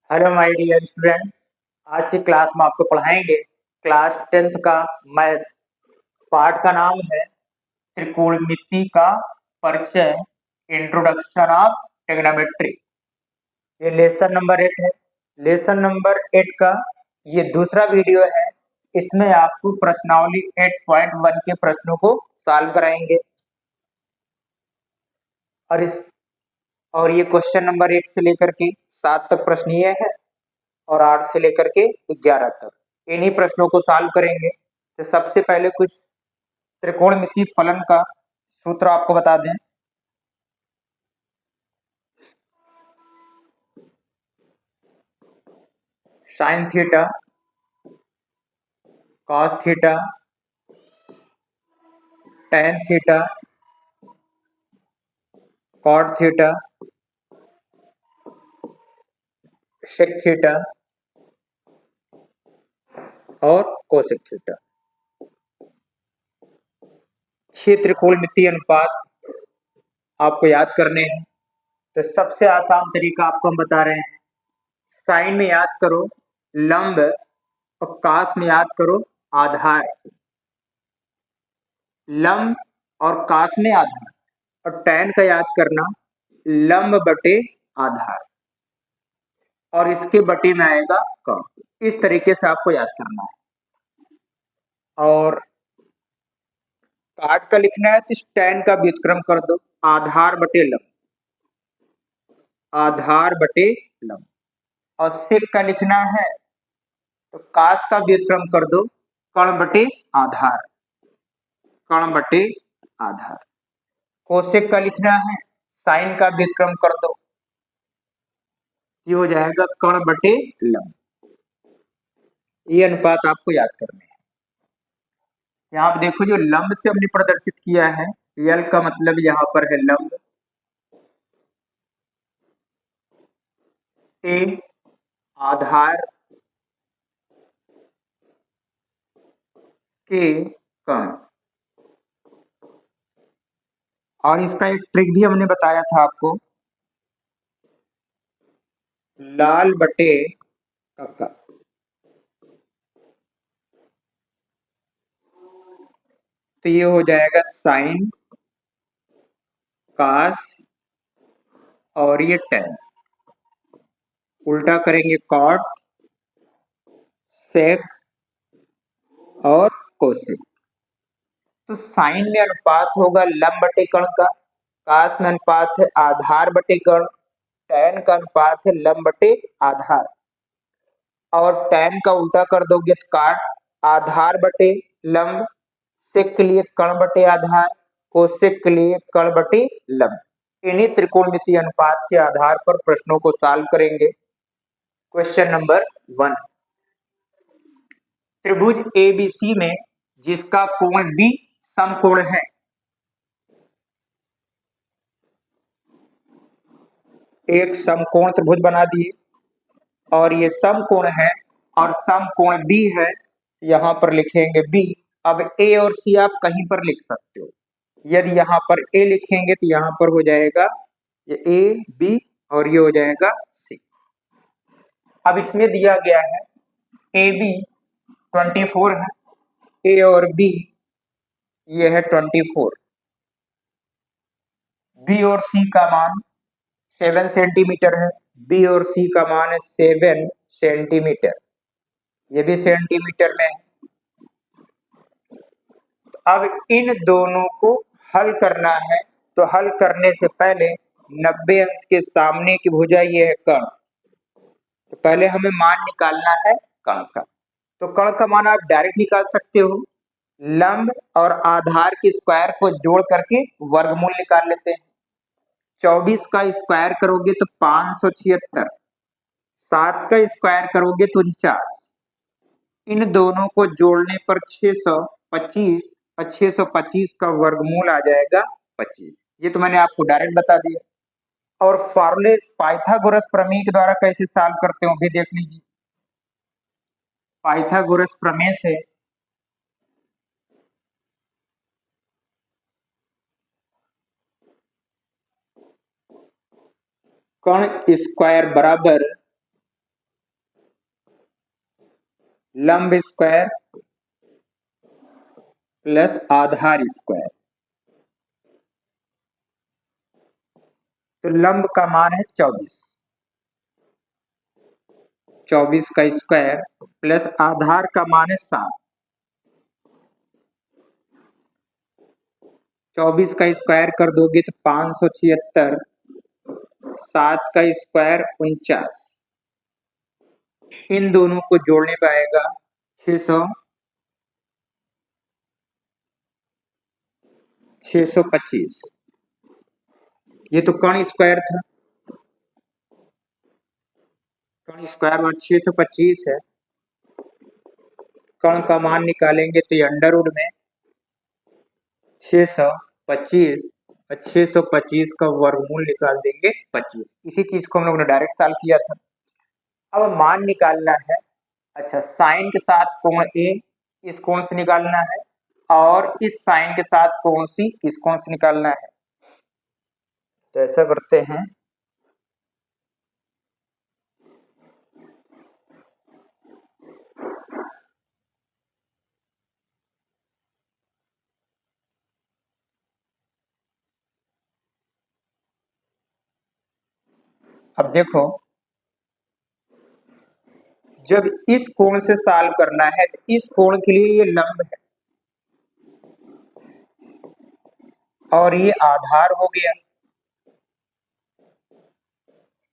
Hello my dear students. आज की class में आपको पढ़ाएंगे क्लास 10th का मैथ। पाठ का नाम है त्रिकोणमिति का परिचय, इंट्रोडक्शन ऑफ ट्रिग्नोमेट्री। ये लेसन नंबर 8 है। लेसन नंबर 8 का ये दूसरा वीडियो है। इसमें आपको प्रश्नावली 8.1 के प्रश्नों को सॉल्व कराएंगे और इस और ये क्वेश्चन नंबर 1 से लेकर के 7 तक प्रश्न ये है और 8 से लेकर के 11 तक इन्हीं प्रश्नों को सॉल्व करेंगे। तो सबसे पहले कुछ त्रिकोणमिति फलन का सूत्र आपको बता दें। Sine theta, cos theta, tan theta, cot theta, sec theta और कोसेक थीटा। 6 त्रिकोणमितीय अनुपात आपको याद करने हैं। तो सबसे आसान तरीका आपको हम बता रहे हैं। साइन में याद करो लंब और कास में याद करो आधार। लंब और कास में आधार और टैन का याद करना लंब बटे आधार और इसके बटे में आएगा कर्ण। इस तरीके से आपको याद करना है। और काट का लिखना है तो टैन का व्युत्क्रम कर दो आधार बटे लंब, आधार बटे लंब। और सेक का लिखना है तो कास का व्युत्क्रम कर दो कर्ण बटे आधार, कर्ण बटे आधार। कोसेक का लिखना है साइन का व्युत्क्रम कर दो, ये हो जाएगा कर्ण बटे लंब। ये अनुपात आपको याद करने हैं। यहाँ पे देखो जो लंब से हमने प्रदर्शित किया है, यल का मतलब यहाँ पर है लंब, ए आधार के कर्ण। और इसका एक ट्रिक भी हमने बताया था आपको, लाल बटे कक्का। तो ये हो जाएगा साइन, कास और ये टैन। उल्टा करेंगे कॉट, सेक और कोसेक। तो साइन में अनुपात होगा लंब बटे कर्ण का, कास में अनुपात है आधार बटे कर्ण, टैन का अनुपात है लंब बटे आधार। और टैन का उल्टा कर दोगे तो काट आधार बटे लंब, सेक के लिए कर्ण बटे आधार, कोसेक के लिए कर्ण बटे लंब। इन्हीं त्रिकोणमितीय अनुपात के आधार पर प्रश्नों को सॉल्व करेंगे। क्वेश्चन नंबर 1, त्रिभुज एबीसी में जिसका कोण बी समकोण है। एक समकोण त्रिभुज बना दिए और ये समकोण है और समकोण बी है, यहां पर लिखेंगे बी। अब ए और सी आप कहीं पर लिख सकते हो। यदि यहाँ पर ए लिखेंगे तो यहाँ पर हो जाएगा ये ए बी और ये हो जाएगा सी। अब इसमें दिया गया है ए बी 24 है, ए और बी ये है 24, बी और सी का मान 7 सेंटीमीटर है, बी और सी का मान है 7 सेंटीमीटर, ये भी सेंटीमीटर में है। अब इन दोनों को हल करना है, तो हल करने से पहले 90 अंश के सामने की भुजा ये है कर्ण, तो पहले हमें मान निकालना है कर्ण का। तो कर्ण का मान आप डायरेक्ट निकाल सकते हो, लंब और आधार के स्क्वायर को जोड़ करके वर्गमूल निकाल लेते हैं। 24 का स्क्वायर करोगे तो 576, 7 का स्क्वायर करोगे तो 49, इन दोनों को जोड़ने पर 625 और 625 का वर्गमूल आ जाएगा 25। ये तो मैंने आपको डायरेक्ट बता दिया। और फॉर्मूले पाइथागोरस प्रमेय के द्वारा कैसे सॉल्व करते हो भी देख लीजिए। पाइथागोरस प्रमेय से कर्ण स्क्वायर बराबर लंब स्क्वायर प्लस आधार स्क्वायर। तो लंब का मान है 24, 24 का स्क्वायर प्लस आधार का मान है 7, 24 का स्क्वायर कर दोगे तो 576, 7 का स्क्वायर 49, इन दोनों को जोड़ने पे आएगा 625। ये तो कर्ण स्क्वायर था, कर्ण स्क्वायर में 625 है। कर्ण का मान निकालेंगे तो ये अंडर रूट में 625 और 625 का वर्गमूल निकाल देंगे 25। इसी चीज को हम लोग ने डायरेक्ट सॉल्व किया था। अब मान निकालना है, अच्छा साइन के साथ कोण ए इस कोण से निकालना है और इस साइन के साथ कोण सी इस कोण से निकालना है। तो ऐसा करते हैं, अब देखो जब इस कोण से सॉल्व करना है तो इस कोण के लिए ये लंब है और ये आधार हो गया,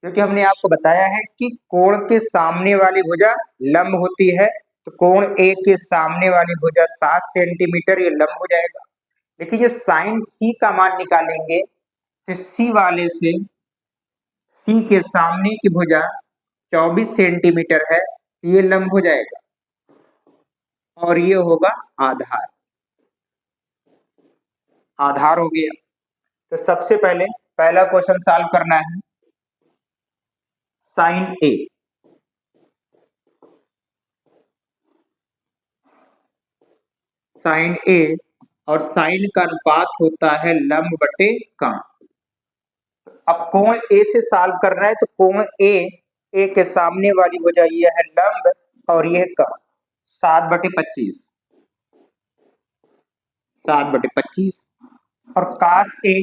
क्योंकि हमने आपको बताया है कि कोण के सामने वाली भुजा लंब होती है। तो कोण ए के सामने वाली भुजा 7 सेंटीमीटर, ये लंब हो जाएगा। लेकिन जब साइन सी का मान निकालेंगे तो सी वाले से सी के सामने की भुजा 24 सेंटीमीटर है, ये लंब हो जाएगा और ये होगा आधार, आधार हो गया। तो सबसे पहले पहला क्वेश्चन सॉल्व करना है, साइन ए, साइन ए और साइन का अनुपात होता है लंब बटे कर्ण। अब कोण ए से सॉल्व करना है तो कोण ए के सामने वाली भुजा ये है लंब और ये कर्ण, 7/25, 7/25 और कास ए,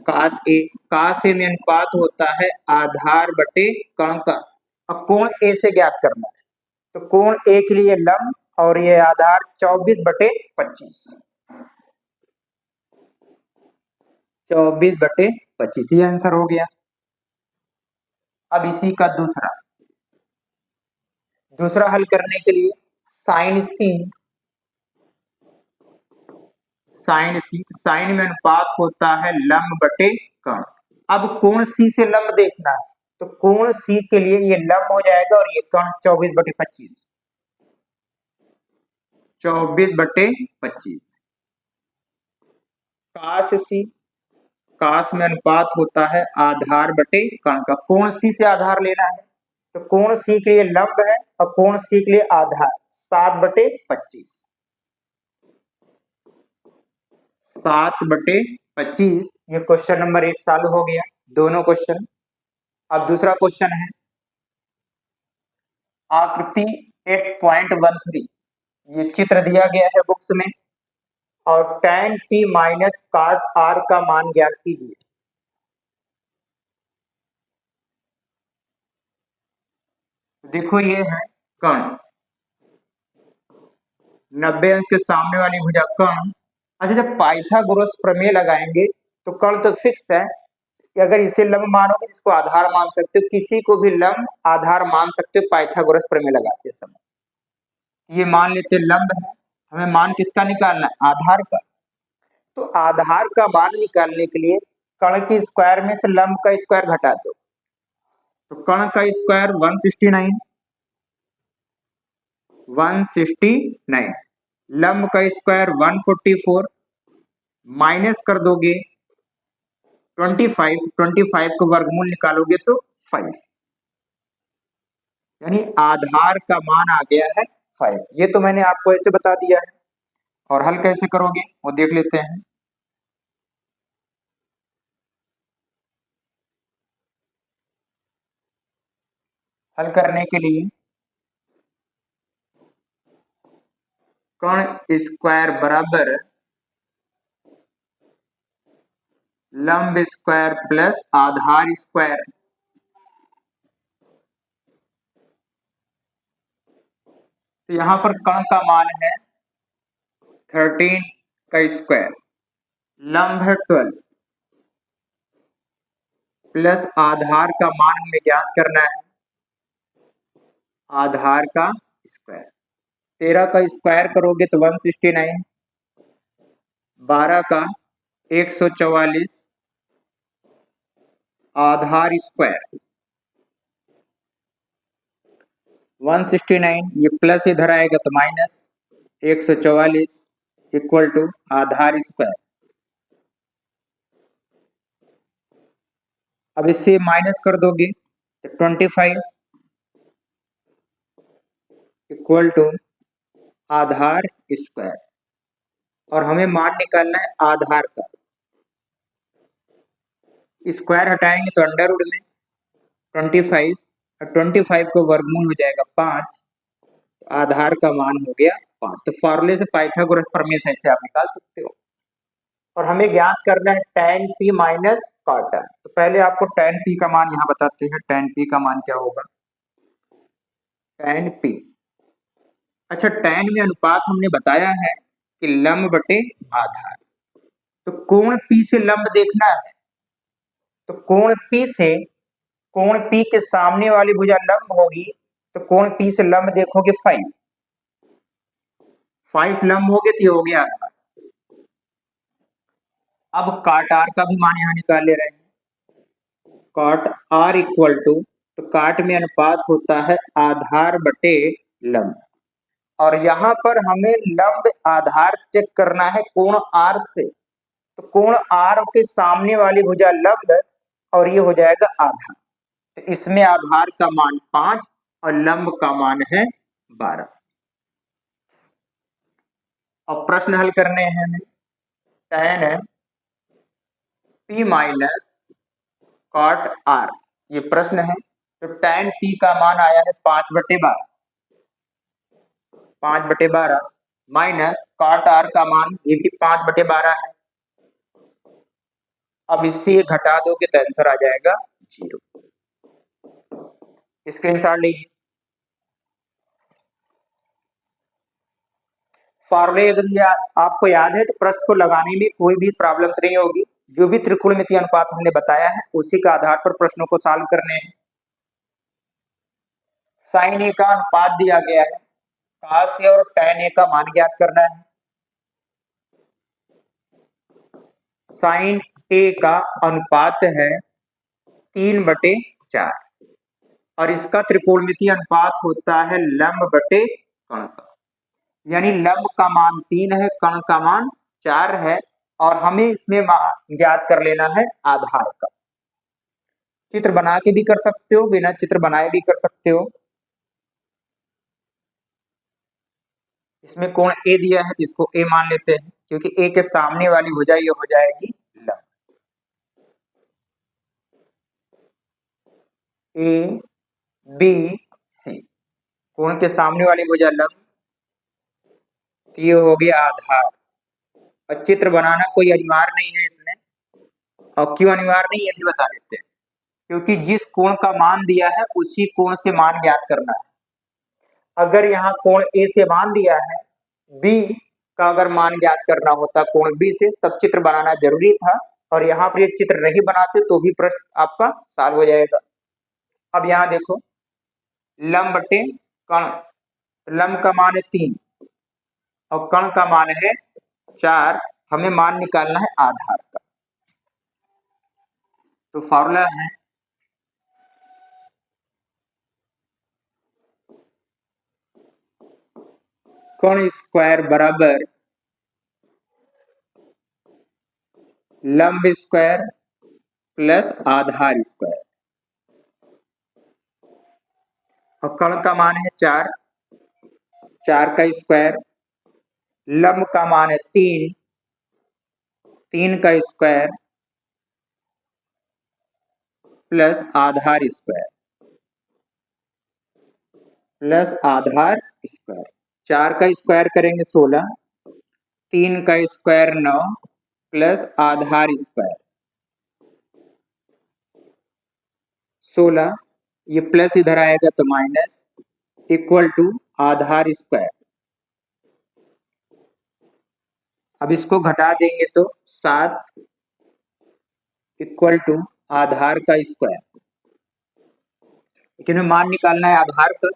कास ए में अनुपात होता है आधार बटे कर्ण का। अब कोण ए से ज्ञात करना है तो कोण ए के लिए लंब और ये आधार 24/25, 24/25 ये आंसर हो गया। अब इसी का दूसरा हल करने के लिए साइन सी, साइन में अनुपात होता है लंब बटे कर्ण। अब कोण सी से लंब देखना है तो कोण सी के लिए ये लंब हो जाएगा और ये कर्ण 24/25, 24/25। काश सी, काश में अनुपात होता है आधार बटे कर्ण का। कोण सी से आधार लेना है तो कोण सी के लिए लंब है और कोण सी के लिए आधार 7/25, 7/25। ये क्वेश्चन नंबर 1 सॉल्व हो गया, दोनों क्वेश्चन। अब दूसरा क्वेश्चन है आकृति 8.13, ये चित्र दिया गया है बुक्स में और tan t minus cos r का मान ज्ञात कीजिए। देखो ये है कर्ण, 90 अंश के सामने वाली भुजा कर्ण। अच्छा जब पाइथागोरस प्रमेय लगाएंगे तो कर्ण तो फिक्स है, अगर इसे लंब मानोगे जिसको आधार मान सकते हो, किसी को भी लंब आधार मान सकते हो पाइथागोरस प्रमेय लगाते समय। ये मान लेते लंब है, हमें मान किसका निकालना है, आधार का। तो आधार का मान निकालने के लिए कर्ण के स्क्वायर में से लंब का स्क्वायर घटा दो, तो कर्ण का स्क्वायर 169, 169, लंब का स्क्वायर 144, माइनस कर दोगे 25, 25 को वर्गमूल निकालोगे तो 5, यानी आधार का मान आ गया है 5। ये तो मैंने आपको ऐसे बता दिया है, और हल कैसे करोगे वो देख लेते हैं। हल करने के लिए कण स्क्वायर बराबर लंब स्क्वायर प्लस आधार स्क्वायर। तो यहाँ पर कण का मान है 13 का स्क्वायर, लंब है 12 प्लस आधार का मान हमें ज्ञात करना है, आधार का स्क्वायर। 13 का स्क्वायर करोगे तो 169, 12 का 144, आधार स्क्वायर 169, ये प्लस इधर आएगा तो माइनस 144 इक्वल टू आधार स्क्वायर। अब इससे माइनस कर दोगे तो 25 इक्वल टू आधार स्क्वायर, और हमें मान निकालना है आधार का। स्क्वायर हटाएंगे तो अंडर रूट में 25, और 25 को वर्गमूल हो जाएगा 5, तो आधार का मान हो गया 5। तो फार्मूले से पाइथागोरस प्रमेय से आप निकाल सकते हो। और हमें ज्ञात करना है tan p minus cot r। तो पहले आपको tan p का मान यहाँ बताते हैं। tan p का मान क्या होगा, tan p, अच्छा tan में अनुपात हमने बताया है कि लंब बटे आधार। तो कोण p से लंब देखना है, तो कोण p के सामने वाली भुजा लंब होगी, तो कोण p से लंब देखोगे 5 लंब हो गए तो ये हो गया आधार। अब काट आर का भी मान यहाँ निकाल ले रहे हैं, काट आर इक्वल टू, तो काट में अनुपात होता है आधार बटे लंब, और यहाँ पर हमें लंब आधार चेक करना है कोण आर से। तो कोण आर के सामने वाली भुजा लंब और ये हो जाएगा आधार, तो इसमें आधार का मान 5 और लंब का मान है 12। अब प्रश्न हल करने हैं हमें। tan p minus cot r, ये प्रश्न है। तो tan p का मान आया है 5/12, 5/12 माइनस cot r का मान ये भी 5/12 है। अब इससे घटा दोगे तो आंसर आ जाएगा 0। स्क्रीनशॉट लीजिए। फॉर्मूले अगर ये आपको याद है तो प्रश्न को लगाने में कोई भी प्रॉब्लम्स नहीं होगी। जो भी त्रिकोणमितीय अनुपात हमने बताया है उसी के आधार पर प्रश्नों को सॉल्व करने हैं। साइन ए का अनुपात दिया गया है, cos ए और tan ए का मान ज्ञात करना है। साइन ए का अनुपात है 3/4, और इसका त्रिकोणमितीय अनुपात होता है लंब बटे कण का, यानी लंब का मान 3 है, कण का मान 4 है, और हमें इसमें ज्ञात कर लेना है आधार का। चित्र बना के भी कर सकते हो, बिना चित्र बनाए भी कर सकते हो। इसमें कोण ए दिया है तो इसको ए मान लेते हैं, क्योंकि ए के सामने वाली भुजा ये हो जाएगी लंब। ए बी सी, कोण के सामने वाली भुजा लंब, तो ये हो गया आधार। और चित्र बनाना कोई अनिवार्य नहीं है इसमें, और क्यों अनिवार्य नहीं है भी बता देते हैं। क्योंकि जिस कोण का मान दिया है उसी कोण से मान ज्ञात करना है। अगर यहाँ कोण ए से मान दिया है, बी का अगर मान ज्ञात करना होता कोण बी से, तब चित्र बनाना जरूरी था, और यहाँ पर ये चित्र नहीं बनाते तो भी प्रश्न आपका सॉल्व हो जाएगा। अब यहाँ देखो, लंब बटे कण, लंब का मान है 3 और कण का मान है 4, हमें मान निकालना है आधार का। तो फॉर्मूला है कण स्क्वायर बराबर लंब स्क्वायर प्लस आधार स्क्वायर, और कण का मान है 4, 4 का स्क्वायर, लंब का मान है 3, 3 का स्क्वायर प्लस आधार स्क्वायर। प्लस आधार स्क्वायर। 4 का स्क्वायर करेंगे 16, 3 का स्क्वायर 9 प्लस आधार स्क्वायर 16, ये प्लस इधर आएगा तो माइनस, इक्वल टू आधार स्क्वायर। अब इसको घटा देंगे तो 7 इक्वल टू आधार का स्क्वायर। लेकिन मान निकालना है आधार का,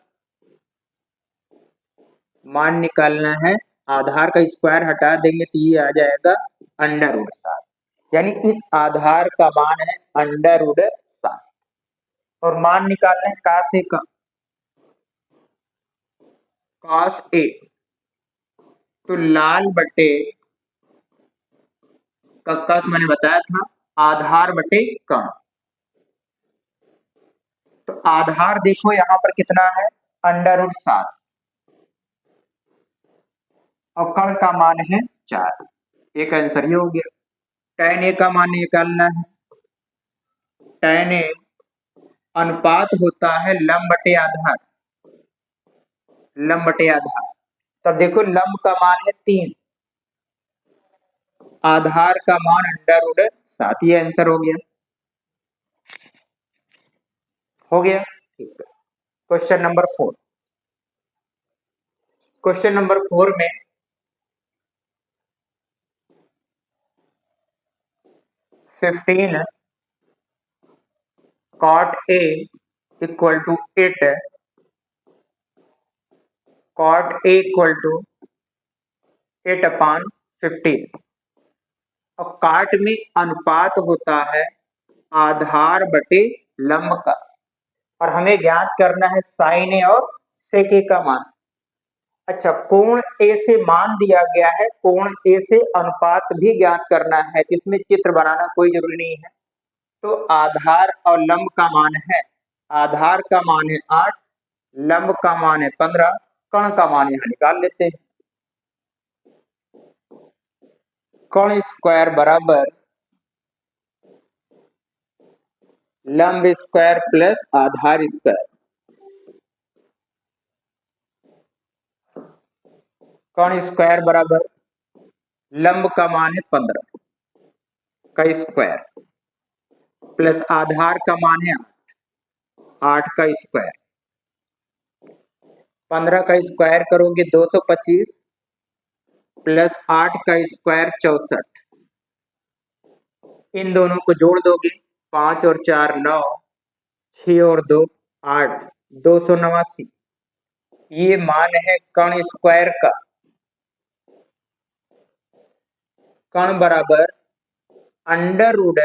मान निकालना है आधार का स्क्वायर हटा देंगे तो ये आ जाएगा अंडर रूट 7, यानी इस आधार का मान है अंडर रूट 7। और मान निकालना है कास ए का, कास ए तो लाल बटे का कस मैंने बताया था आधार बटे कर्ण। तो आधार देखो यहां पर कितना है अंडर रूट 7 और कर्ण का मान है 4। एक आंसर ये हो गया। tan ए का मान निकालना है, tan ए अनुपात होता है लंब बटे आधार, लंब बटे आधार। तब देखो लंब का मान है 3, आधार का मान अंडर रूट 7, ये आंसर हो गया। हो गया, ठीक है। क्वेश्चन नंबर 4, क्वेश्चन नंबर 4 में 15 cot A equal to 8, cot A equal to 8 upon 15 और काट में अनुपात होता है आधार बटे लंब का, और हमें ज्ञात करना है साइन ए और सेक ए का मान। अच्छा, कोण ए से मान दिया गया है, कोण ए से अनुपात भी ज्ञात करना है, जिसमें चित्र बनाना कोई जरूरी नहीं है। तो आधार और लंब का मान है, आधार का मान है 8, लंब का मान है 15, कर्ण का मान यहां निकाल लेते हैं। कर्ण स्क्वायर बराबर लंब स्क्वायर प्लस आधार स्क्वायर। कर्ण स्क्वायर बराबर लंब का मान है 15 का स्क्वायर प्लस आधार का मान है 8 का स्क्वायर। 15 का स्क्वायर करोगे 225 प्लस 8 का स्क्वायर 64, इन दोनों को जोड़ दोगे 5 और 4 9, 6 और 2 8, 289। ये मान है कर्ण स्क्वायर का। कर्ण बराबर अंडर रूट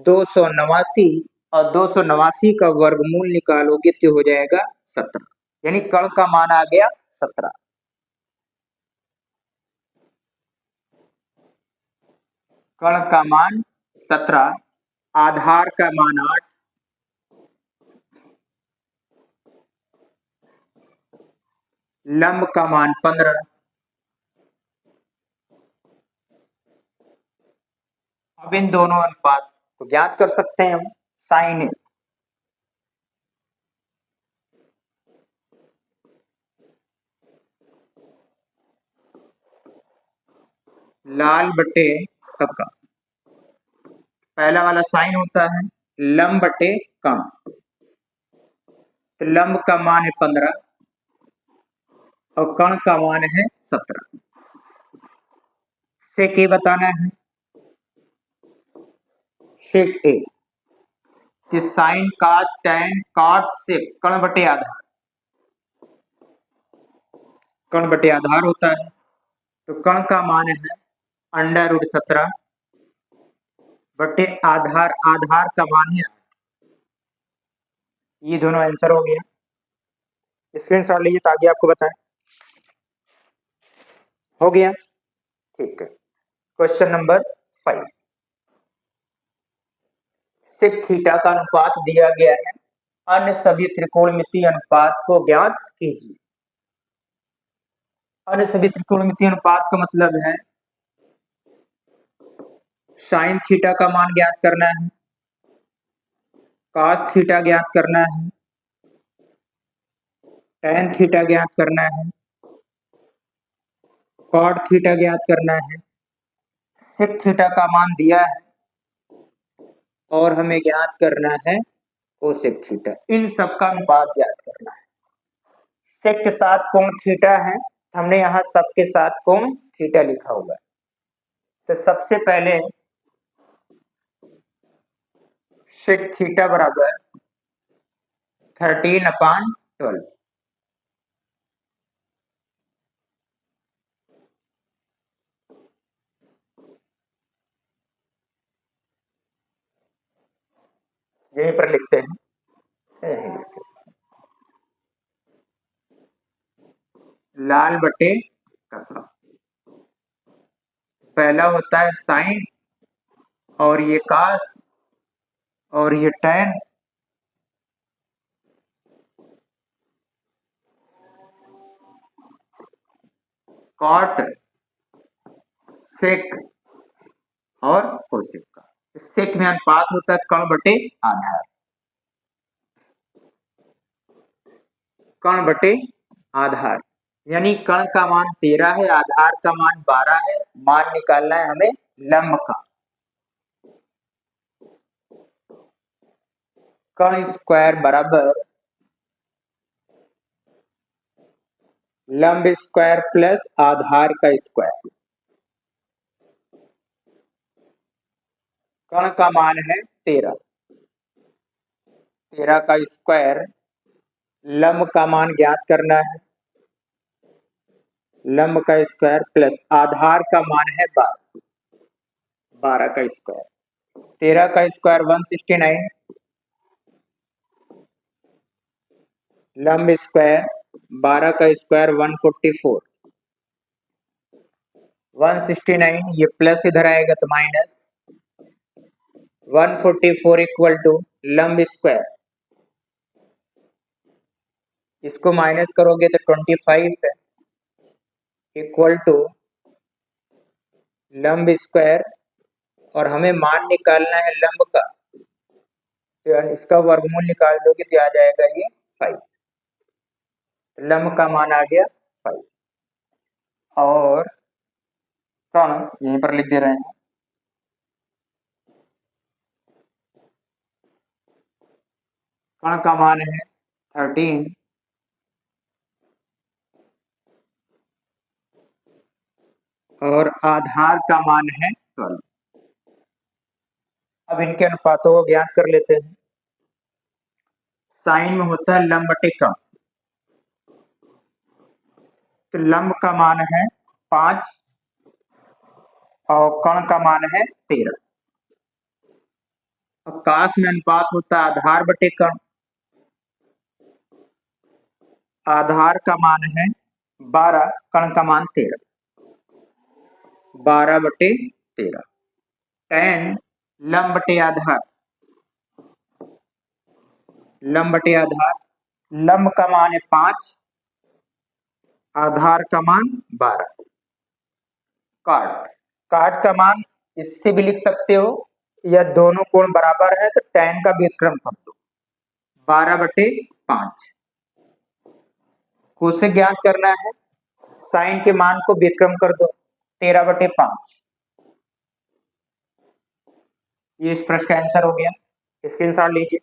289 और 289 का वर्गमूल निकालोगे तो हो जाएगा 17, यानी कर्ण का मान आ गया 17। कर्ण का मान 17, आधार का मान 8, लंब का मान 15। अब इन दोनों अनुपात को ज्ञात कर सकते हैं हम, साइन ए लाल बटे कक्का, पहला वाला साइन होता है लंब बटे कर्ण, तो लंब का मान है 15 और कर्ण का मान है 17। सेक ए बताना है, सेक ए कि साइन कास टैन कॉट सेक कर्ण बटे आधार, कर्ण बटे आधार होता है। तो कर्ण का मान है अंडर रूट 17 बटे आधार, आधार का मान है, ये दोनों आंसर हो गया। स्क्रीनशॉट लीजिए ताकि आपको बताएं। हो गया, ठीक है। क्वेश्चन नंबर 5, सेक थीटा का अनुपात दिया गया है, अन्य सभी त्रिकोणमितीय अनुपात को ज्ञात कीजिए। अन्य सभी त्रिकोणमितीय अनुपात का मतलब है साइन थीटा का मान ज्ञात करना है, कॉस थीटा ज्ञात करना है, tan थीटा ज्ञात करना है, cot थीटा ज्ञात करना है, sec थीटा का मान दिया है और हमें ज्ञात करना है cosec थीटा। इन सब का अनुपात ज्ञात करना है। sec के साथ कोण थीटा है, हमने यहाँ सब के साथ कोण थीटा लिखा हुआ है। तो सबसे पहले sec थीटा बराबर 13/12, यहीं पर लिखते हैं, यहीं लिखते हैं। लाल बटे कक्का, पहला होता है साइन और ये कास और ये टैन, कॉट, सेक और कोसेक का। सेक में अनुपात होता है कण बटे आधार, कण बटे आधार, यानी कण का मान 13 है, आधार का मान 12 है, मान निकालना है हमें लंब का। कण स्क्वायर बराबर लंब स्क्वायर प्लस आधार का स्क्वायर। कण का मान है 13, 13 का स्क्वायर, लंब का मान ज्ञात करना है, लंब का स्क्वायर प्लस आधार का मान है 12, 12 का स्क्वायर, 13 का स्क्वायर 169, लंब स्क्वायर 12 का स्क्वायर 144, 169 ये प्लस इधर आएगा तो माइनस, 144 इक्वल टू लंब स्क्वायर, इसको माइनस करोगे तो 25 है, इक्वल टू लंब स्क्वायर और हमें मान निकालना है लंब का, तो इसका वर्गमूल निकाल दोगे तो आ जाएगा ये 5, लंब का मान आ गया 5। और कण यहीं पर लिख दे रहे हैं, कण का मान है 13 और आधार का मान है 12। अब इनके अनुपातों को ज्ञात कर लेते हैं। साइन में होता है लंब बटे कण, तो लंब का मान है 5 और कण का मान है 13। और काश में अनुपात होता है आधार बटे कण, आधार का मान है 12, कण का मान 13, 12 बटे 13। tan लंब बटे आधार, लंब बटे आधार, लंब का मान है 5, आधार का मान 12। काट, काट का मान इससे भी लिख सकते हो, या दोनों कोण बराबर है तो tan का व्युत्क्रम कर दो, 12 बटे 5। कोसेक ज्ञात करना है, साइन के मान को व्युत्क्रम कर दो, 13 बटे 5। ये इस प्रश्न का आंसर हो गया, स्क्रीनशॉट लीजिए।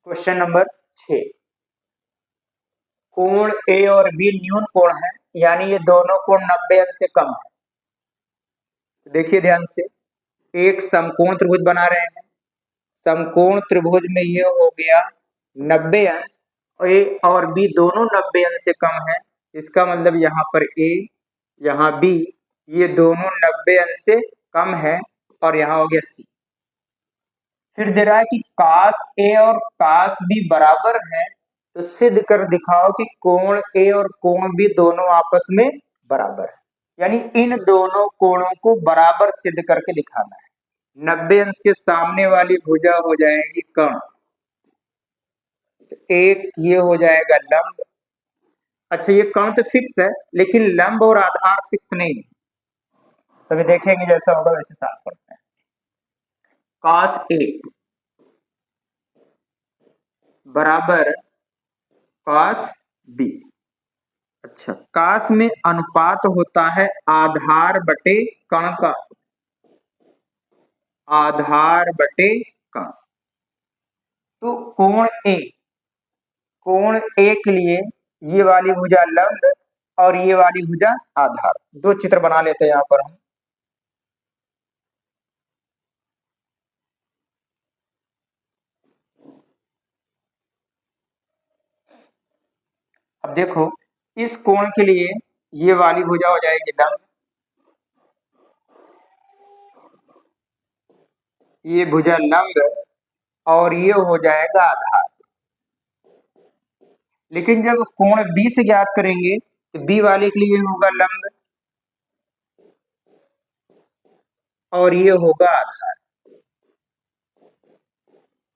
क्वेश्चन नंबर 6, कोण ए और बी न्यून कोण है, यानी ये दोनों कोण 90 अंश से कम है। देखिए ध्यान से, एक समकोण त्रिभुज बना रहे हैं, समकोण त्रिभुज में ये हो गया 90 अंश, और ए और बी दोनों 90 अंश से कम है, इसका मतलब यहाँ पर ए, यहाँ बी, ये दोनों 90 अंश से कम है, और यहाँ हो गया सी। फिर दे रहा है कि कास ए और कास बी बराबर है, तो सिद्ध कर दिखाओ कि कोण ए और कोण बी दोनों आपस में बराबर है, यानी इन दोनों कोणों को बराबर सिद्ध करके दिखाना है। 90 अंश के सामने वाली भुजा हो जाएगी कर्ण, तो एक ये हो जाएगा लंब। अच्छा ये कर्ण तो फिक्स है, लेकिन लंब और आधार फिक्स नहीं है, तो अभी देखेंगे जैसा होगा वैसे साफ करते हैं। cos A बराबर कॉस बी। अच्छा, काश में अनुपात होता है आधार बटे कण का, आधार बटे कण। तो कोण ए के लिए ये वाली भुजा लंब और ये वाली भुजा आधार, दो चित्र बना लेते हैं यहां पर हम। अब देखो, इस कोण के लिए ये वाली भुजा हो जाएगी लंब, ये भुजा लंब और ये हो जाएगा आधार। लेकिन जब कोण बी से ज्ञात करेंगे तो बी वाले के लिए होगा लंब और ये होगा आधार,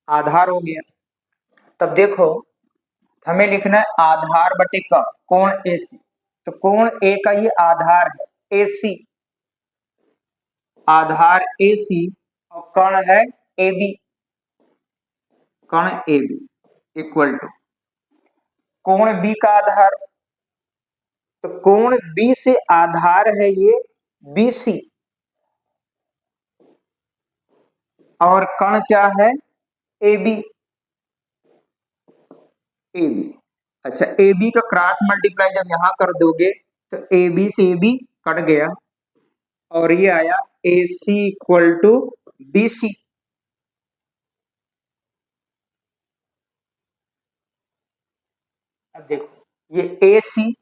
आधार हो गया। तब देखो, हमें लिखना है आधार बटे कण, कोण ए सी। तो कोण ए का ये आधार है ए सी, आधार ए सी, और कण है ए बी, कण ए बी इक्वल टू कोण बी का आधार। तो कोण बी से आधार है ये बी सी, और कण क्या है ए बी, ए बी। अच्छा, ए बी का क्रॉस मल्टीप्लाई जब यहां कर दोगे तो ए बी से ए बी कट गया और ये आया ए सी इक्वल टू बी सी। अब देखो, ये ए सी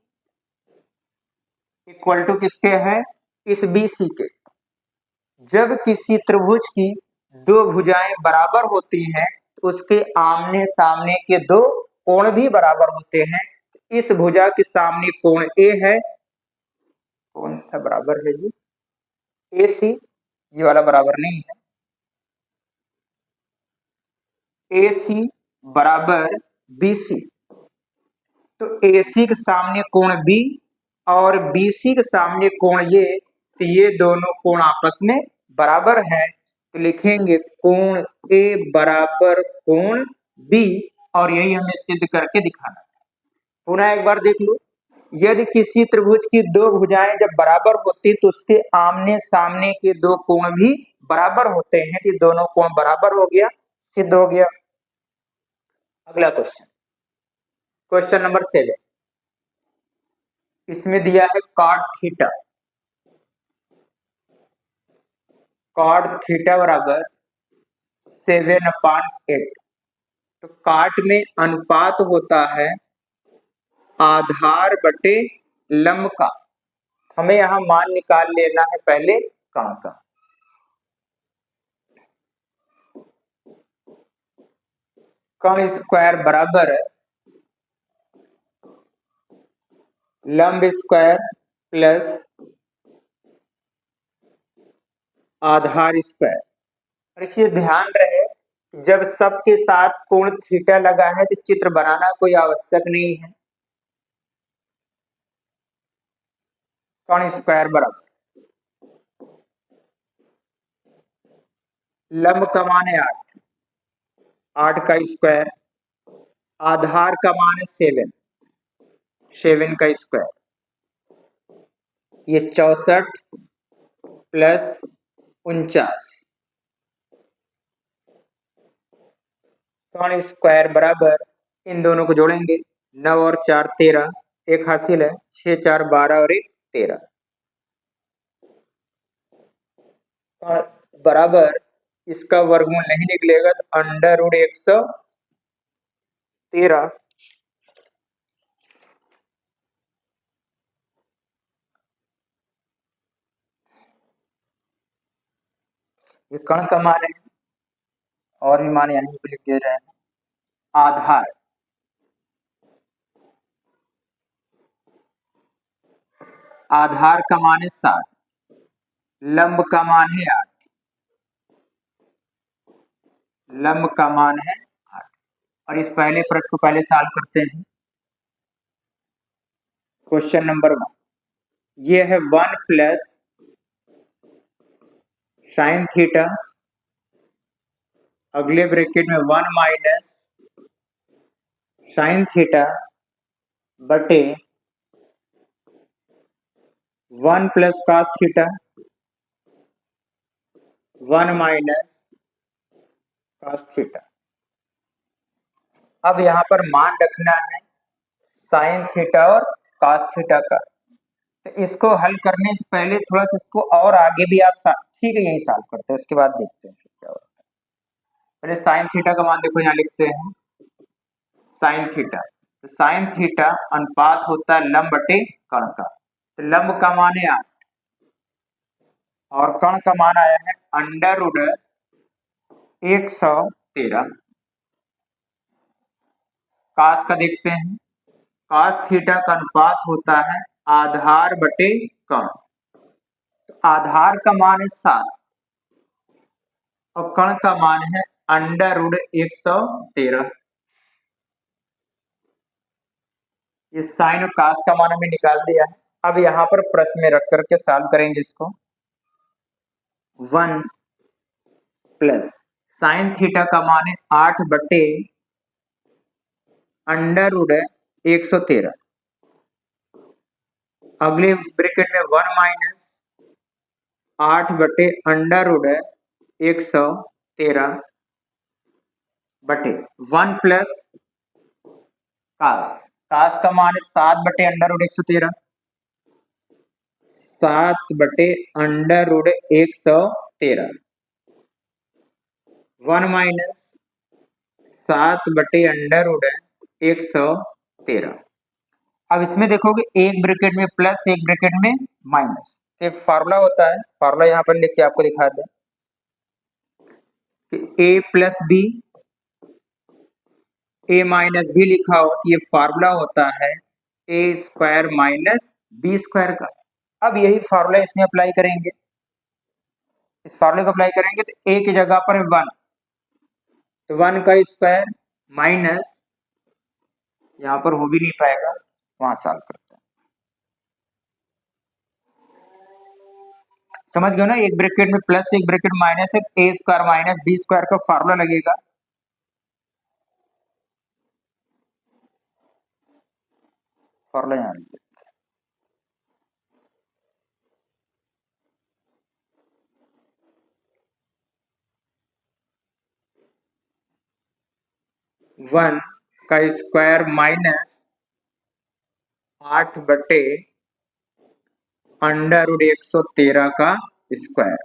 इक्वल टू किसके है, इस बी सी के। जब किसी त्रिभुज की दो भुजाएं बराबर होती हैं तो उसके आमने सामने के दो कोण भी बराबर होते हैं। इस भुजा के सामने कोण ए है, कौन सा बराबर है जी, ए सी, ये वाला बराबर नहीं है, ए सी बराबर बी सी। तो ए सी के सामने कोण बी और बी सी के सामने कोण ये, तो ये दोनों कोण आपस में बराबर है। तो लिखेंगे कोण ए बराबर कोण बी, और यही हमें सिद्ध करके दिखाना है। पुनः एक बार देख लो, यदि किसी त्रिभुज की दो भुजाएं जब बराबर होती तो उसके आमने सामने के दो कोण भी बराबर होते हैं, कि दोनों कोण बराबर हो गया, सिद्ध हो गया। अगला क्वेश्चन, क्वेश्चन नंबर 7। इसमें दिया है कॉट थीटा, कॉट थीटा बराबर 7/8। तो काट में अनुपात होता है आधार बटे लंब का। हमें यहां मान निकाल लेना है पहले कण का। कण स्क्वायर बराबर लंब स्क्वायर प्लस आधार स्क्वायर। और इसे ध्यान रहे, जब सबके साथ कोण थीटा लगा है तो चित्र बनाना कोई आवश्यक नहीं है। कण स्क्वायर बराबर लंब का मान है 8, 8 का स्क्वायर, आधार का मान है 7, 7 का स्क्वायर, ये 64 प्लस 49। कण स्क्वायर बराबर, इन दोनों को जोड़ेंगे, 9 और 4 13, एक हासिल है, 6 4 12 और 1 13। कण बराबर, इसका वर्गमूल नहीं निकलेगा तो √113। ये कण का मान है, और भी मान यहीं पे लिख दे रहे हैं। आधार, आधार का मान है 7, लंब का मान है 8, लंब का मान है 8। और इस पहले प्रश्न को पहले सॉल्व करते हैं। क्वेश्चन नंबर 1, ये है 1 प्लस साइन थीटा, अगले ब्रैकेट में 1 माइनस साइन थीटा बटे 1 plus cos theta 1 minus cos theta. अब यहाँ पर मान रखना है साइन थीटा और कॉस थीटा का। तो इसको हल करने से पहले थोड़ा सा इसको और आगे भी आप ठीक है यही सॉल्व करते हैं, उसके बाद देखते हैं क्या होता है। पहले साइन थीटा का मान देखो, यहाँ लिखते हैं साइन थीटा। तो साइन थीटा अनुपात होता है लंब बटे कर्ण का। तो लंब का मान है 8 और कर्ण का मान आया है अंडर रूट 113। कास का देखते हैं, कास थीटा का अनुपात होता है आधार बटे कर्ण। तो आधार का मान है 7 और कर्ण का मान है अंडर रूट 113। ये साइन और कास का मान हमें निकाल दिया है। अब यहाँ पर प्रश्न में रख करके सॉल्व करेंगे इसको। 1 प्लस साइन थीटा का मान है 8 बटे अंडर रूट 113। अगले ब्रैकेट में 1 माइनस 8 बटे अंडर रूट 113 बटे 1 प्लस कास। कास का मान है 7 बटे अंडर रूट 113। 7 बटे अंडर रूट 113 1 माइनस 7 बटे अंडर रूट 113। अब इसमें देखोगे एक ब्रैकेट में प्लस एक ब्रैकेट में माइनस। एक फार्मूला होता है, फार्मूला यहाँ पर लिख के आपको दिखा दें कि a plus b a minus b लिखा हो तो ये फार्मूला होता है a square minus b square का। अब यही फार्मूला इसमें अप्लाई करेंगे। इस फार्मूले को अप्लाई करेंगे तो a की जगह पर 1, तो 1 का स्क्वायर माइनस, यहाँ पर हो भी नहीं पाएगा, वहां सॉल्व करते हैं। समझ गए ना, एक ब्रैकेट में प्लस एक ब्रैकेट माइनस है, a square minus b square का फार्मूला लगेगा। फार्मूला यहाँ 1 का स्क्वायर माइनस 8 बटे अंडर रूट 113 का स्क्वायर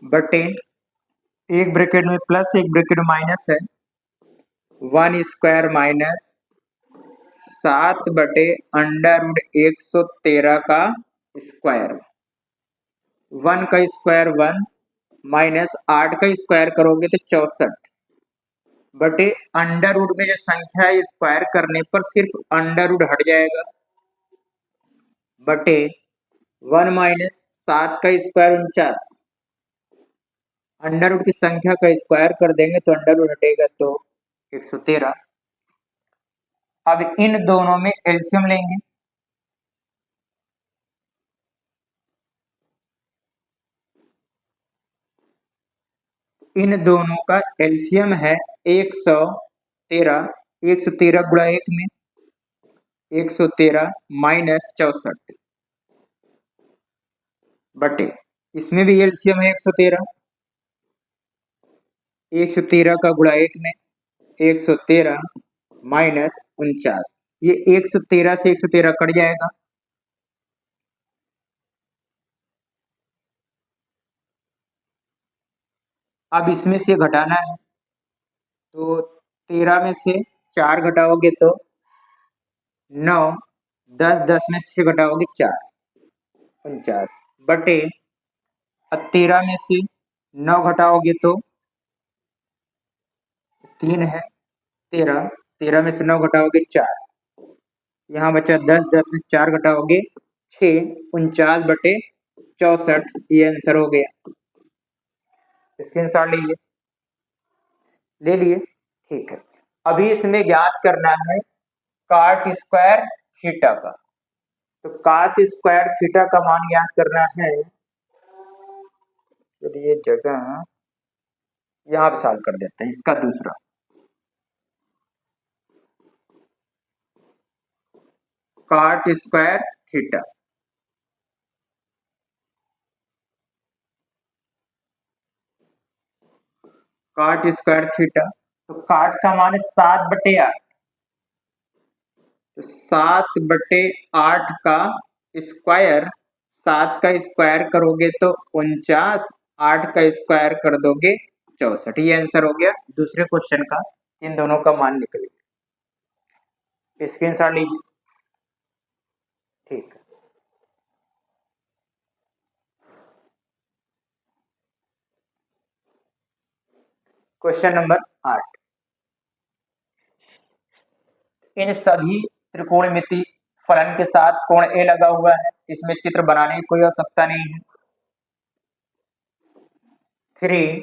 बटे एक ब्रैकेट में प्लस एक ब्रैकेट में माइनस है, 1 स्क्वायर माइनस 7 बटे अंडर रूट 113 का स्क्वायर। 1 का स्क्वायर 1 माइनस 8 का स्क्वायर करोगे तो 64 बटे अंडर रूट में जो संख्या है स्क्वायर करने पर सिर्फ अंडर रूट हट जाएगा, बटे 1 माइनस 7 का स्क्वायर 49। अंडर रूट की संख्या का स्क्वायर कर देंगे तो अंडर रूट हटेगा तो 113। अब इन दोनों में एलसीएम लेंगे। इन दोनों का एलसीएम है 113। 113 गुणा 1 में 113 माइनस 64 बटे, इसमें भी एलसीएम है 113। 113 का गुणा 1 में 113 माइनस 49। ये 113 से 113 कट जाएगा। अब इसमें से घटाना है तो 13 में से 4 घटाओगे तो 9, 10, 10 में से घटाओगे 4, 49 बटे 13 में से 9 घटाओगे तो 3 है 13, 13 में से 9 घटाओगे 4, यहाँ बचा 10, 10 में से 4 घटाओगे 6, 49 बटे 64। ये आंसर हो गया। स्क्रीनशॉट लीजिए, ले लिए, ठीक है। अभी इसमें ज्ञात करना है काट स्क्वायर थीटा का। तो कास स्क्वायर थीटा का मान ज्ञात करना है, चलिए जगह यहाँ पे सॉल्व कर देते हैं इसका दूसरा। Cot square theta. Cot square theta, तो कॉट का मान है 7/8, तो 7/8 का स्क्वायर, 7 का स्क्वायर करोगे तो 49, 8 का स्क्वायर कर दोगे 64। ये आंसर हो गया दूसरे क्वेश्चन का। इन दोनों का मान निकल गया। स्क्रीनशॉट लीजिए। ठीक है। क्वेश्चन नंबर 8, इन सभी त्रिकोणमिति फलन के साथ कोण ए लगा हुआ है, इसमें चित्र बनाने की कोई आवश्यकता नहीं है। 3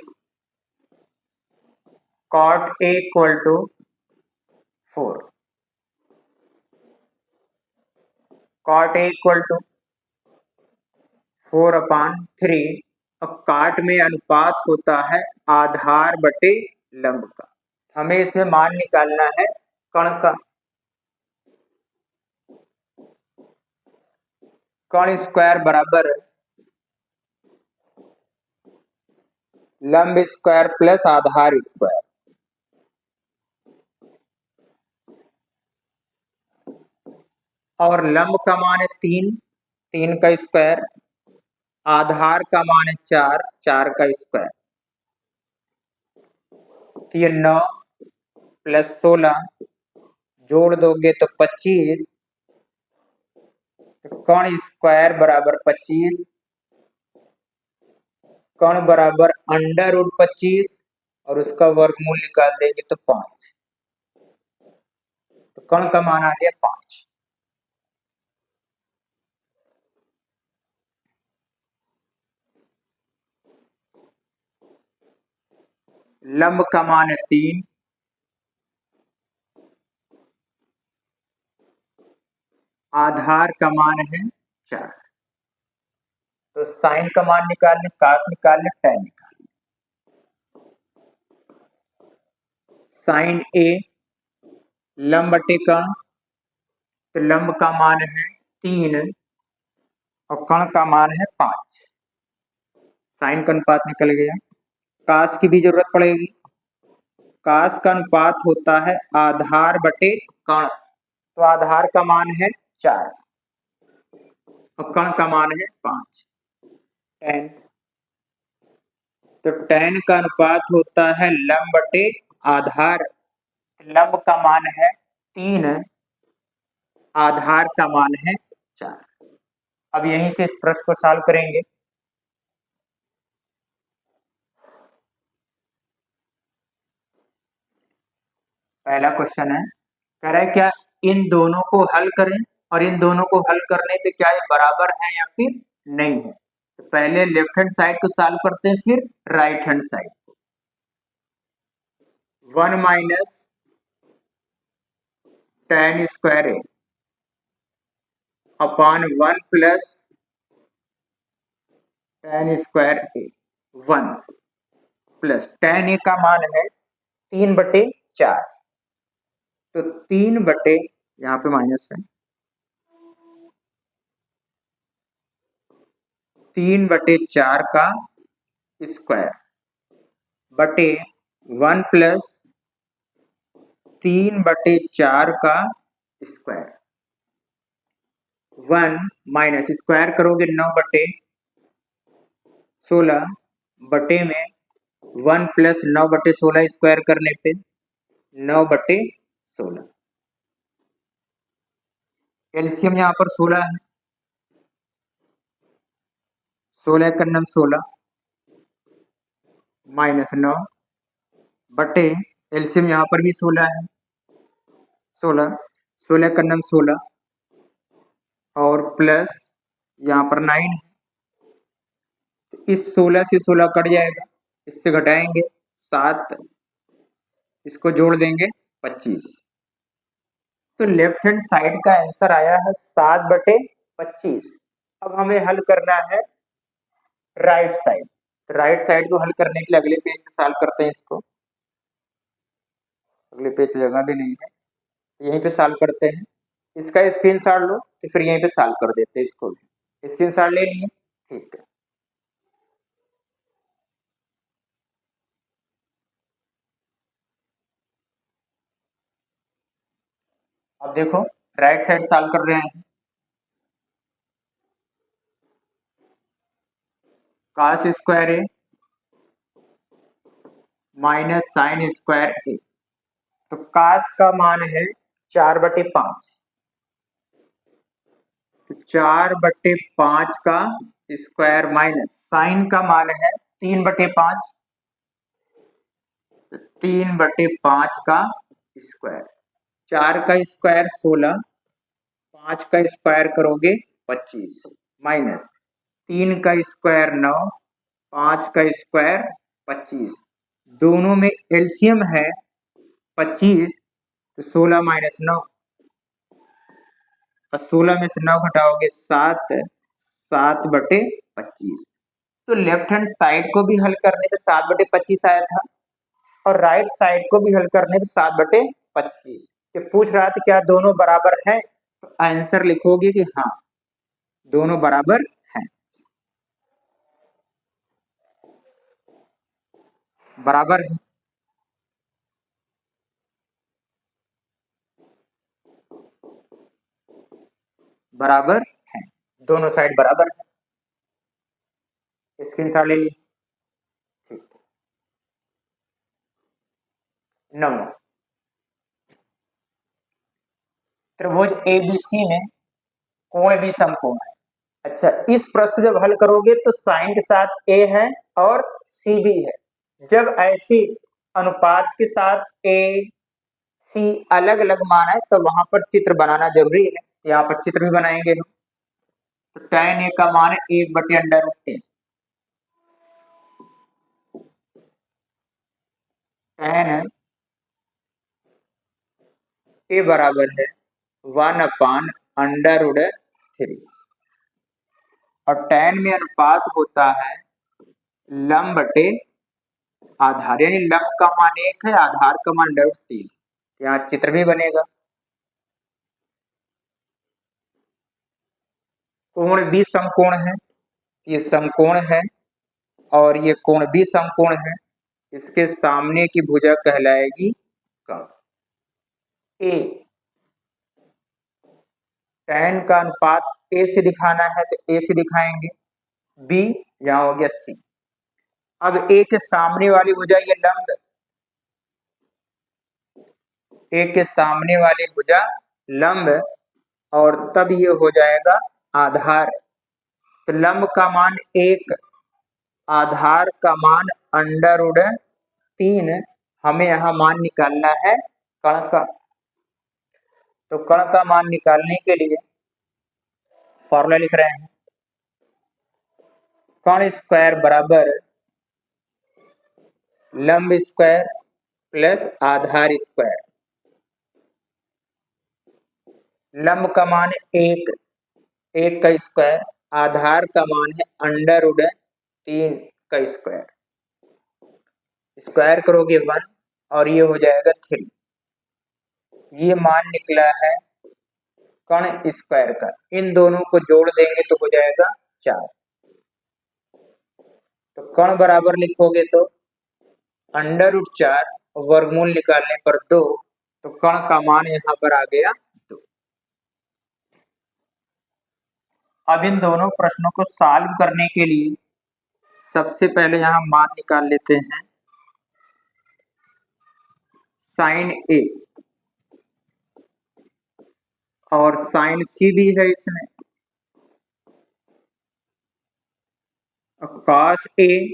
cot A equal to 4, cot A equal to 4/3। अब काट में अनुपात होता है आधार बटे लंब का, हमें इसमें मान निकालना है कण का। कण स्क्वायर बराबर लंब स्क्वायर प्लस आधार स्क्वायर। और लंब का मान है 3, 3 का स्क्वायर, आधार का मान है 4, 4 का स्क्वायर। तो ये 9 प्लस 16 जोड़ दोगे तो 25, कण स्क्वायर बराबर 25, कण बराबर √25 और उसका वर्गमूल निकाल देंगे तो 5, तो कण का मान आ गया 5। लंब का मान है 3, आधार का मान है 4। तो साइन का मान निकाल लें, कास निकाल लें, tan निकाल लें। साइन ए लंब बटे कण, तो लंब का मान है 3 और कण का मान है 5। साइन का अनुपात निकल गया। कास की भी जरूरत पड़ेगी। कास का अनुपात होता है आधार बटे कण, तो आधार का मान है 4 और कण का मान है 5। tan, तो tan का अनुपात होता है लंब बटे आधार। लंब का मान है 3, आधार का मान है 4। अब यहीं से इस प्रश्न को सॉल्व करेंगे। पहला क्वेश्चन है, कह रहा है क्या इन दोनों को हल करें, और इन दोनों को हल करने पे क्या ये बराबर है या फिर नहीं है। तो पहले लेफ्ट हैंड साइड को सॉल्व करते हैं, फिर right hand side. 1 minus tan square A upon 1 plus tan square A, 1 plus tan A का मान है 3/4, तो 3 यहाँ पे माइनस है, 3/4 का स्क्वायर बटे 1 प्लस 3/4 का स्क्वायर। 1 माइनस स्क्वायर करोगे 9/16 बटे में 1 प्लस 9/16 स्क्वायर करने पे 9/16। एलसीएम यहाँ पर 16 है, 16 का नम 16 माइनस 9 बटे एलसीएम यहाँ पर भी 16 है, 16, 16 का नम 16 और प्लस यहाँ पर 9 है। इस 16 से 16 कट जाएगा, इससे घटाएंगे 7, इसको जोड़ देंगे 25। तो लेफ्ट हैंड साइड का आंसर आया है 7/25। अब हमें हल करना है राइट साइड। तो राइट साइड को हल करने के लिए अगले पेज पे सॉल्व करते हैं इसको। अगले पेज पे जगह भी नहीं है, यहीं पे सॉल्व करते हैं। इसका स्क्रीनशॉट लो तो फिर यहीं पे सॉल्व कर देते हैं इसको भी। स्क्रीनशॉट ले लिए, ठीक है। अब देखो राइट साइड सॉल्व कर रहे हैं। cos स्क्वायर ए माइनस साइन स्क्वायर ए, तो cos का मान है 4/5, तो 4/5 का स्क्वायर माइनस साइन का मान है 3/5, 3/5 का स्क्वायर, 4 का स्क्वायर 16, 5 का स्क्वायर करोगे 25, माइनस 3 का स्क्वायर 9, 5 का स्क्वायर 25, दोनों में एलसीएम है 25, तो 16 माइनस 9, और 16 में से 9 घटाओगे 7, 7/25। तो लेफ्ट हैंड साइड को भी हल करने पे 7/25 आया था, और राइट साइड को भी हल करने पे 7/25। ये पूछ रहा था क्या दोनों बराबर हैं, तो आंसर लिखोगे कि हाँ दोनों बराबर हैं, बराबर है, बराबर है, दोनों साइड बराबर है। स्क्रीनशॉट ले लीजिए, ठीक। 9, त्रिभुज एबीसी में कोण भी समकोण है। अच्छा, इस प्रश्न जब हल करोगे तो साइन के साथ ए है और सी भी है। जब ऐसी अनुपात के साथ ए सी अलग अलग मान है तो वहां पर चित्र बनाना जरूरी है। यहाँ पर चित्र भी बनाएंगे हम। तो tan ए का मान है 1/√3, tan ए बराबर है 1/√3, और tan में अनुपात होता है लंब बटे आधार, यानी लंब का मान 1 है, आधार का मान √3। यहाँ चित्र भी बनेगा। कोण भी समकोण है, ये समकोण है और ये कोण भी समकोण है, इसके सामने की भुजा कहलाएगी कर्ण। ए, tan का अनुपात ए से दिखाना है तो ए से दिखाएंगे, बी यहाँ हो गया सी। अब ए के सामने वाली भुजा ये लंब, ए के सामने वाली भुजा लंब, और तब ये हो जाएगा आधार। तो लंब का मान 1, आधार का मान √3, हमें यहाँ मान निकालना है कर्ण का। तो कर्ण का मान निकालने के लिए फॉर्मूला लिख रहे हैं, कर्ण स्क्वायर बराबर लंब स्क्वायर प्लस आधार स्क्वायर। लंब का मान 1, 1 का स्क्वायर, आधार का मान है √3 का स्क्वायर, स्क्वायर करोगे 1 और ये हो जाएगा 3। ये मान निकला है कर्ण स्क्वायर का। इन दोनों को जोड़ देंगे तो हो जाएगा 4। तो कर्ण बराबर लिखोगे तो √4, वर्गमूल निकालने पर 2, तो कर्ण का मान यहाँ पर आ गया 2। अब इन दोनों प्रश्नों को सॉल्व करने के लिए सबसे पहले यहाँ मान निकाल लेते हैं। साइन ए और साइन सी भी है इसमें, cos ए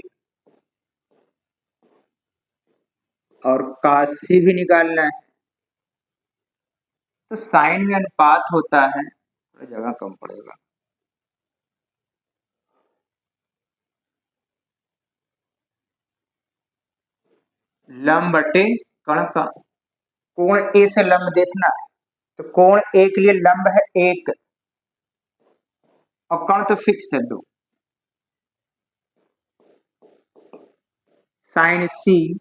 और cos सी भी निकालना है। तो साइन में अनुपात होता है, जगह कम पड़ेगा, लंब बटे कर्ण का। कोण ए से लंब देखना है, तो कोण ए के लिए लंब है 1 और कर्ण तो फिक्स है 2। साइन सी,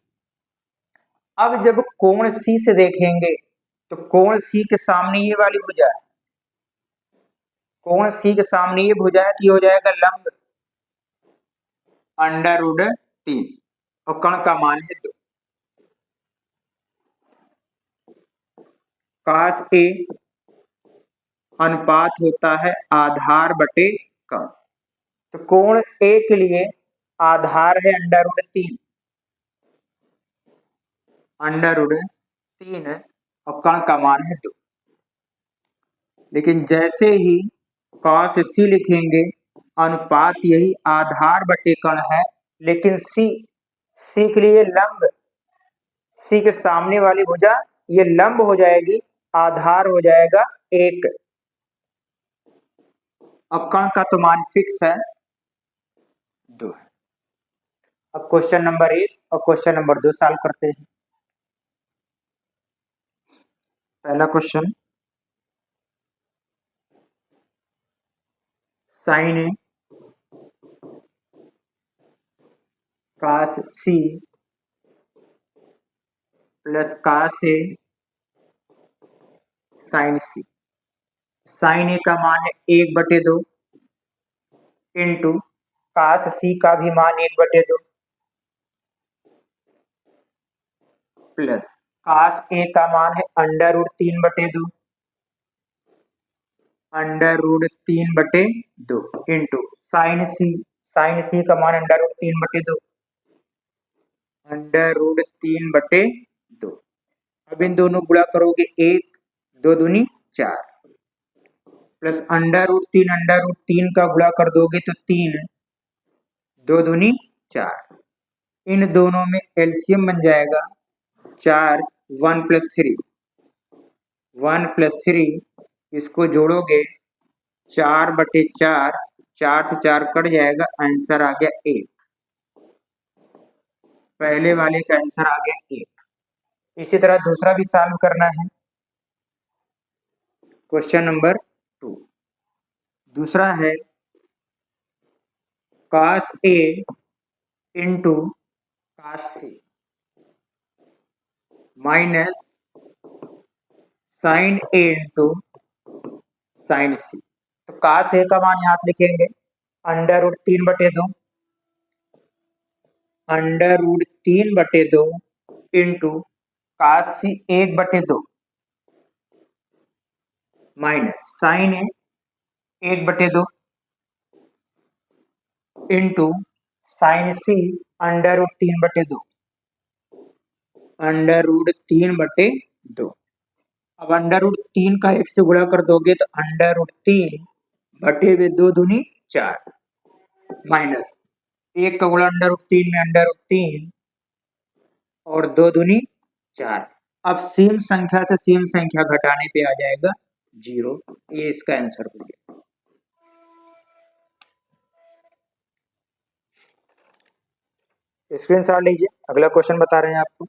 अब जब कोण सी से देखेंगे तो कोण सी के सामने ये वाली भुजा है, कोण सी के सामने ये भुजा है तो ये हो जाएगा लंब √3 और कण का मान है 2। cos A अनुपात होता है आधार बटे कण। तो कोण A के लिए आधार है √3 और कण का मान है 2। लेकिन जैसे ही cos C लिखेंगे अनुपात यही आधार बटे कण है, लेकिन C के लिए लंब, C के सामने वाली भुजा ये लंब हो जाएगी, आधार हो जाएगा 1 और कण का तो मान फिक्स है 2। अब क्वेश्चन नंबर 1 और क्वेश्चन नंबर 2 सॉल्व करते हैं। पहला question, sin A cos C plus cos A sin C। sin A का मान है 1/2 इंटू cos C का भी मान 1/2 प्लस cos A का मान है √3/2 इंटू sin C का मान √3/2 अब इन दोनों गुणा करोगे 1 2 दूनी 4 प्लस √3 का गुणा कर दोगे तो 3 2 दूनी 4। इन दोनों में एलसीएम बन जाएगा 4 1 प्लस 3 इसको जोड़ोगे 4/4 4 से 4 कट जाएगा, आंसर आ गया 1। पहले वाले का आंसर आ गया 1। इसी तरह दूसरा भी सॉल्व करना है। क्वेश्चन नंबर 2 दूसरा है cos A into cos C minus sin A into sin C। तो cos A का मान यहां से लिखेंगे √3/2 into cos C 1/2 minus sin A 1/2 into sin C √3/2 अब √3 का 1 से गुणा कर दोगे तो √3/2 दूनी 4 माइनस 1 का गुणा √3 में √3 और 2 दूनी 4। अब सेम संख्या से सेम संख्या घटाने पे आ जाएगा 0। ये इसका आंसर हो गया। स्क्रीनशॉट लीजिए, अगला क्वेश्चन बता रहे हैं आपको।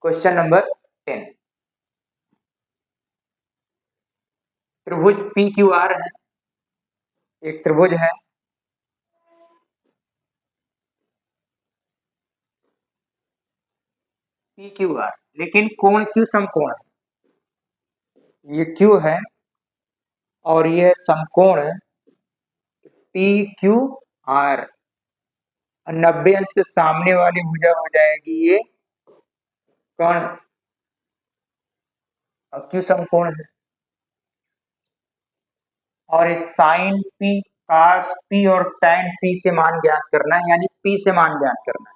क्वेश्चन नंबर 10 त्रिभुज PQR है, एक त्रिभुज है PQR, लेकिन कोण Q समकोण है। ये Q है और ये समकोण PQR। 90 अंश के सामने वाली भुजा हो जाएगी ये कौन, Q समकोण है। और इस साइन P cos P और tan P से मान ज्ञात करना है, यानी P से मान ज्ञात करना है।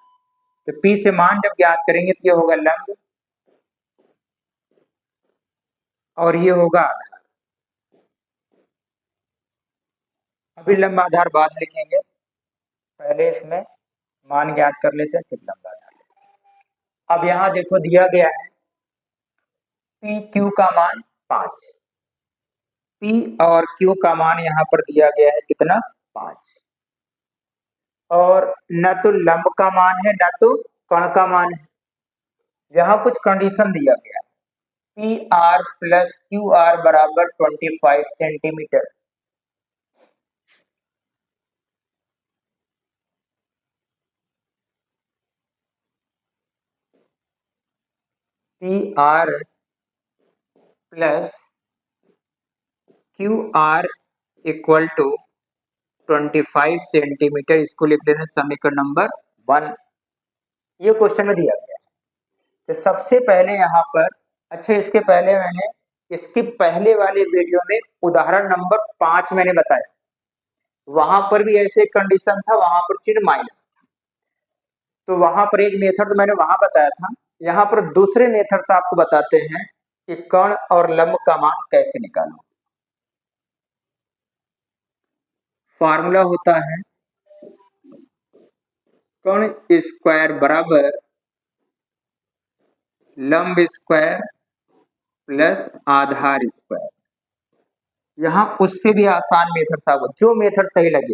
तो P से मान जब ज्ञात करेंगे तो ये होगा लंब और ये होगा आधार। अभी लंब आधार बाद लिखेंगे, पहले इसमें मान ज्ञात कर लेते हैं फिर लंब आधार। अब यहाँ देखो दिया गया है PQ का मान 5, P और Q का मान यहाँ पर दिया गया है कितना 5, और न तो लंब का मान है न तो कण का मान है। यहाँ कुछ कंडीशन दिया गया है, PR प्लस QR बराबर 25 centimetre. PR plus Q R equal to 25 centimetre, इसको लिख लेना समीकरण नंबर 1। ये क्वेश्चन में दिया गया है। तो सबसे पहले यहाँ पर, अच्छा इसके पहले मैंने इसके पहले वाले वीडियो में उदाहरण नंबर 5 मैंने बताया, वहां पर भी ऐसे कंडीशन था, वहां पर फिर माइनस था। तो वहां पर एक मेथड मैंने वहां बताया था, यहाँ पर दूसरे मेथड से आपको बताते हैं कि कर्ण और लंब का मान कैसे निकालो। फॉर्मूला होता है कर्ण स्क्वायर बराबर लंब स्क्वायर प्लस आधार स्क्वायर। यहाँ उससे भी आसान मेथड साहब, जो मेथड सही लगे।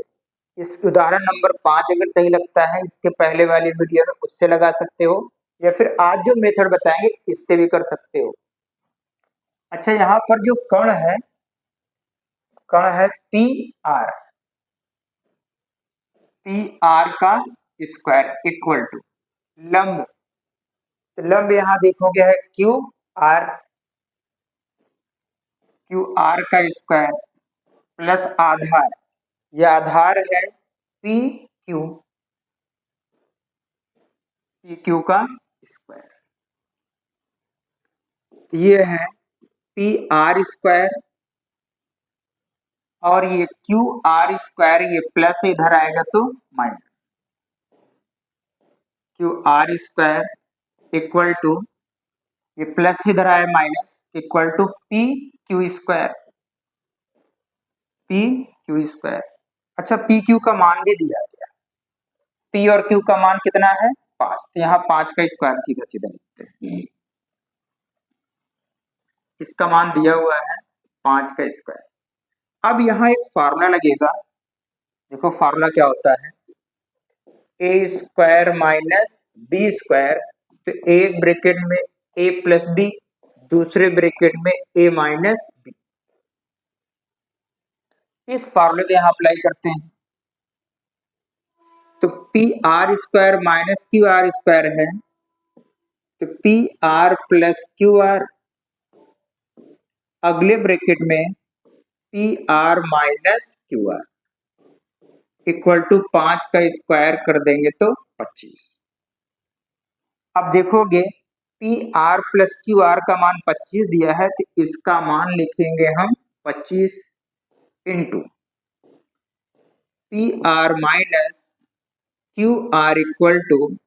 इस उदाहरण नंबर 5 अगर सही लगता है, इसके पहले वाली वीडियो में उससे लगा सकते हो, या फिर आज जो मेथड बताएंगे इससे भी कर सकते हो। अच्छा यहाँ पर जो कर्ण है पी आर का स्क्वायर इक्वल टू लंब, तो लंब यहाँ देखोगे है क्यू आर का स्क्वायर प्लस आधार, यह आधार है पी क्यू का स्क्वायर, ये है पी आर स्क्वायर, और ये क्यू आर स्क्वायर, ये प्लस इधर आएगा तो minus, Q R square equal to, ये प्लस इधर आए minus, equal to P Q square. अच्छा पी क्यू का मान भी दिया गया, पी और क्यू का मान कितना है 5, तो यहाँ 5 का स्क्वायर सीधा सीधा लिखते हैं, इसका मान दिया हुआ है 5 का स्क्वायर। अब यहाँ एक फार्मूला लगेगा, देखो फार्मूला क्या होता है, ए स्क्वायर माइनस बी स्क्वायर, तो एक ब्रैकेट में ए प्लस बी, दूसरे ब्रैकेट में ए माइनस बी। इस फार्मूले को यहाँ अप्लाई करते हैं, तो P R square minus Q R square है, तो P R plus Q R, अगले ब्रैकेट में P R minus Q R equal to 5 का स्क्वायर कर देंगे तो 25। अब देखोगे P R plus Q R का मान 25 दिया है, तो इसका मान लिखेंगे हम 25 into P R minus Q R equal to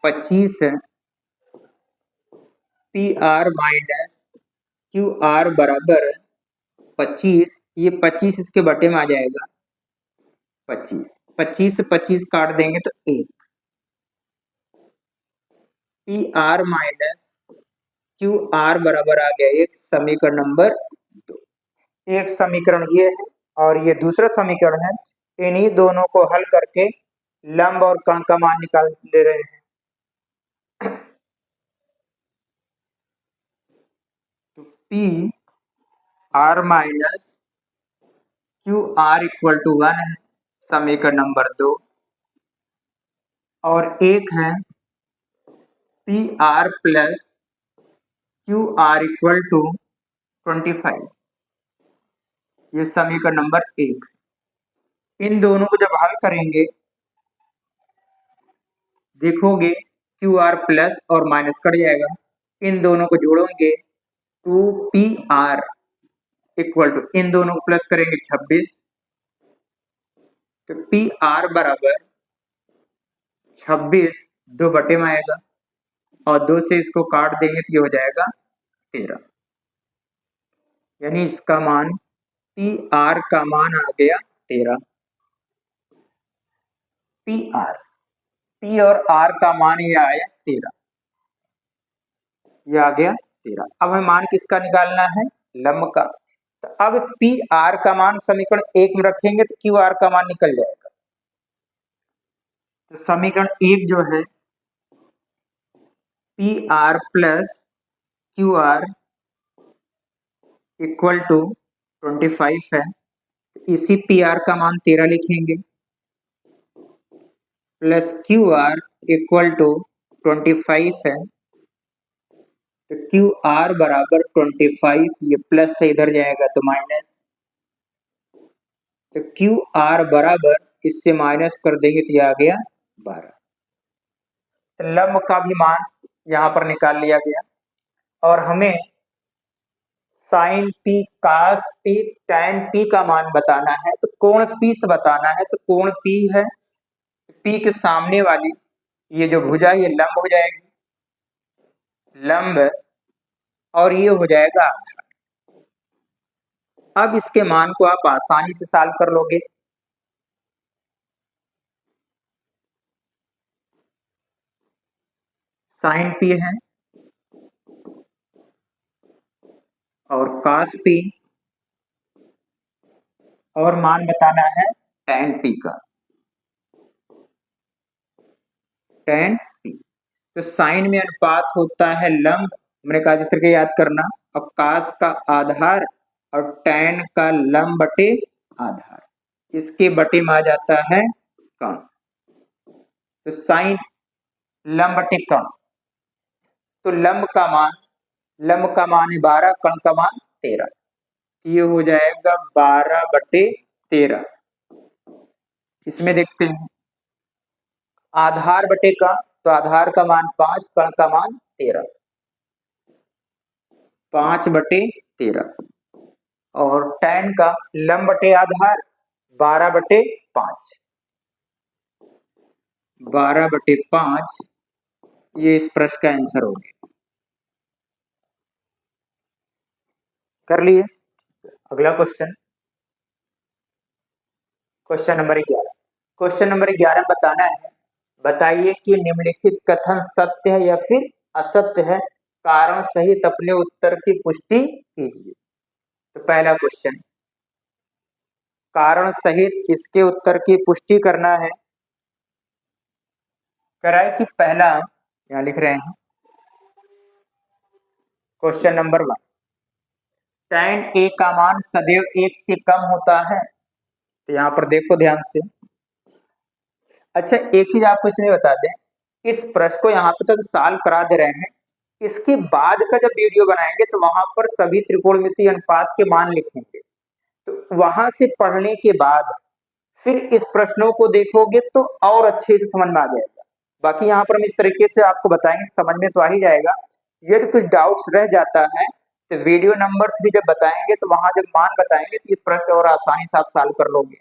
25 है, P R minus Q R बराबर 25, ये 25 इसके बटे में आ जाएगा 25, 25 से 25 काट देंगे तो 1, P R minus Q R बराबर आ गया एक, समीकरण नंबर 2। एक समीकरण ये है और ये दूसरा समीकरण है, इन्हीं दोनों को हल करके लंब और कर्ण का मान निकाल ले रहे हैं। तो P R minus Q R equal to 1 है, समीकरण नंबर 2, और एक है P R plus Q R equal to 25, ये समीकरण नंबर 1। इन दोनों को जब हल करेंगे देखोगे क्यू आर प्लस और माइनस कट जाएगा, इन दोनों को जोड़ोगे 2 पी आर इक्वल टू, इन दोनों को प्लस करेंगे 26, तो पी आर बराबर 26 2 बटे में आएगा, और 2 से इसको काट देंगे तो ये हो जाएगा 13, यानी इसका मान पी आर का मान आ गया 13। पी और आर का मान ये आया 13, ये आ गया 13। अब हमें मान किसका निकालना है, लंब का। तो अब पी आर का मान समीकरण 1 में रखेंगे तो क्यू आर का मान निकल जाएगा। तो समीकरण 1 जो है P R plus Q R equal to 25 है, तो इसी पी आर का मान 13 लिखेंगे, plus Q R equal to 25 है, तो क्यू आर बराबर 25, ये प्लस से इधर जाएगा तो माइनस, तो क्यू आर बराबर इससे माइनस कर देंगे तो ये आ गया 12। तो लंब का भी मान यहाँ पर निकाल लिया गया और हमें साइन पी, कास पी, टैन पी का मान बताना है। तो कोण पी से बताना है, तो कोण पी है, पी के सामने वाली ये जो भुजा ये लंब हो जाएगी, लंब, और ये हो जाएगा आधार। अब इसके मान को आप आसानी से सॉल्व कर लोगे। साइन पी है और कास पी, और मान बताना है टैन पी का, टैन पी। तो साइन में अनुपात होता है लंब, हमने कहा जिस तरह के याद करना, और कास का आधार और टैन का लंब बटे आधार, इसके बटे में आ जाता है कण। तो साइन लंब बटे कण, तो लंब का मान है 12, कण का मान 13, ये हो जाएगा 12/13। इसमें देखते हैं आधार बटे कण, तो आधार का मान 5, कण का मान 13, 5/13, और टैन का लंब बटे आधार 12/5, 12/5, ये इस प्रश्न का आंसर हो गया। कर लिए। अगला question, question number 11। Question number 11 बताना है, बताइए कि निम्नलिखित कथन सत्य है या फिर असत्य है, कारण सहित अपने उत्तर की पुष्टि कीजिए। तो पहला क्वेश्चन, कारण सहित इसके उत्तर की पुष्टि करना है। कराए कि पहला यहां लिख रहे हैं, क्वेश्चन नंबर 1, tan a का मान सदैव 1 से कम होता है। तो यहां पर देखो ध्यान से। अच्छा, एक चीज आपको इसमें बता दें, इस प्रश्न को यहाँ पे तो सॉल्व करा दे रहे हैं, इसके बाद का जब वीडियो बनाएंगे तो वहां पर सभी त्रिकोणमितीय अनुपात के मान लिखेंगे, तो वहां से पढ़ने के बाद फिर इस प्रश्नों को देखोगे तो और अच्छे से समझ में आ जाएगा। बाकी यहाँ पर हम इस तरीके से आपको बताएंगे, समझ में तो आ ही जाएगा। यदि कुछ डाउट्स रह जाता है तो वीडियो नंबर 3 जब बताएंगे तो वहां जब मान बताएंगे तो ये प्रश्न और आसानी से आप सॉल्व कर लोगे।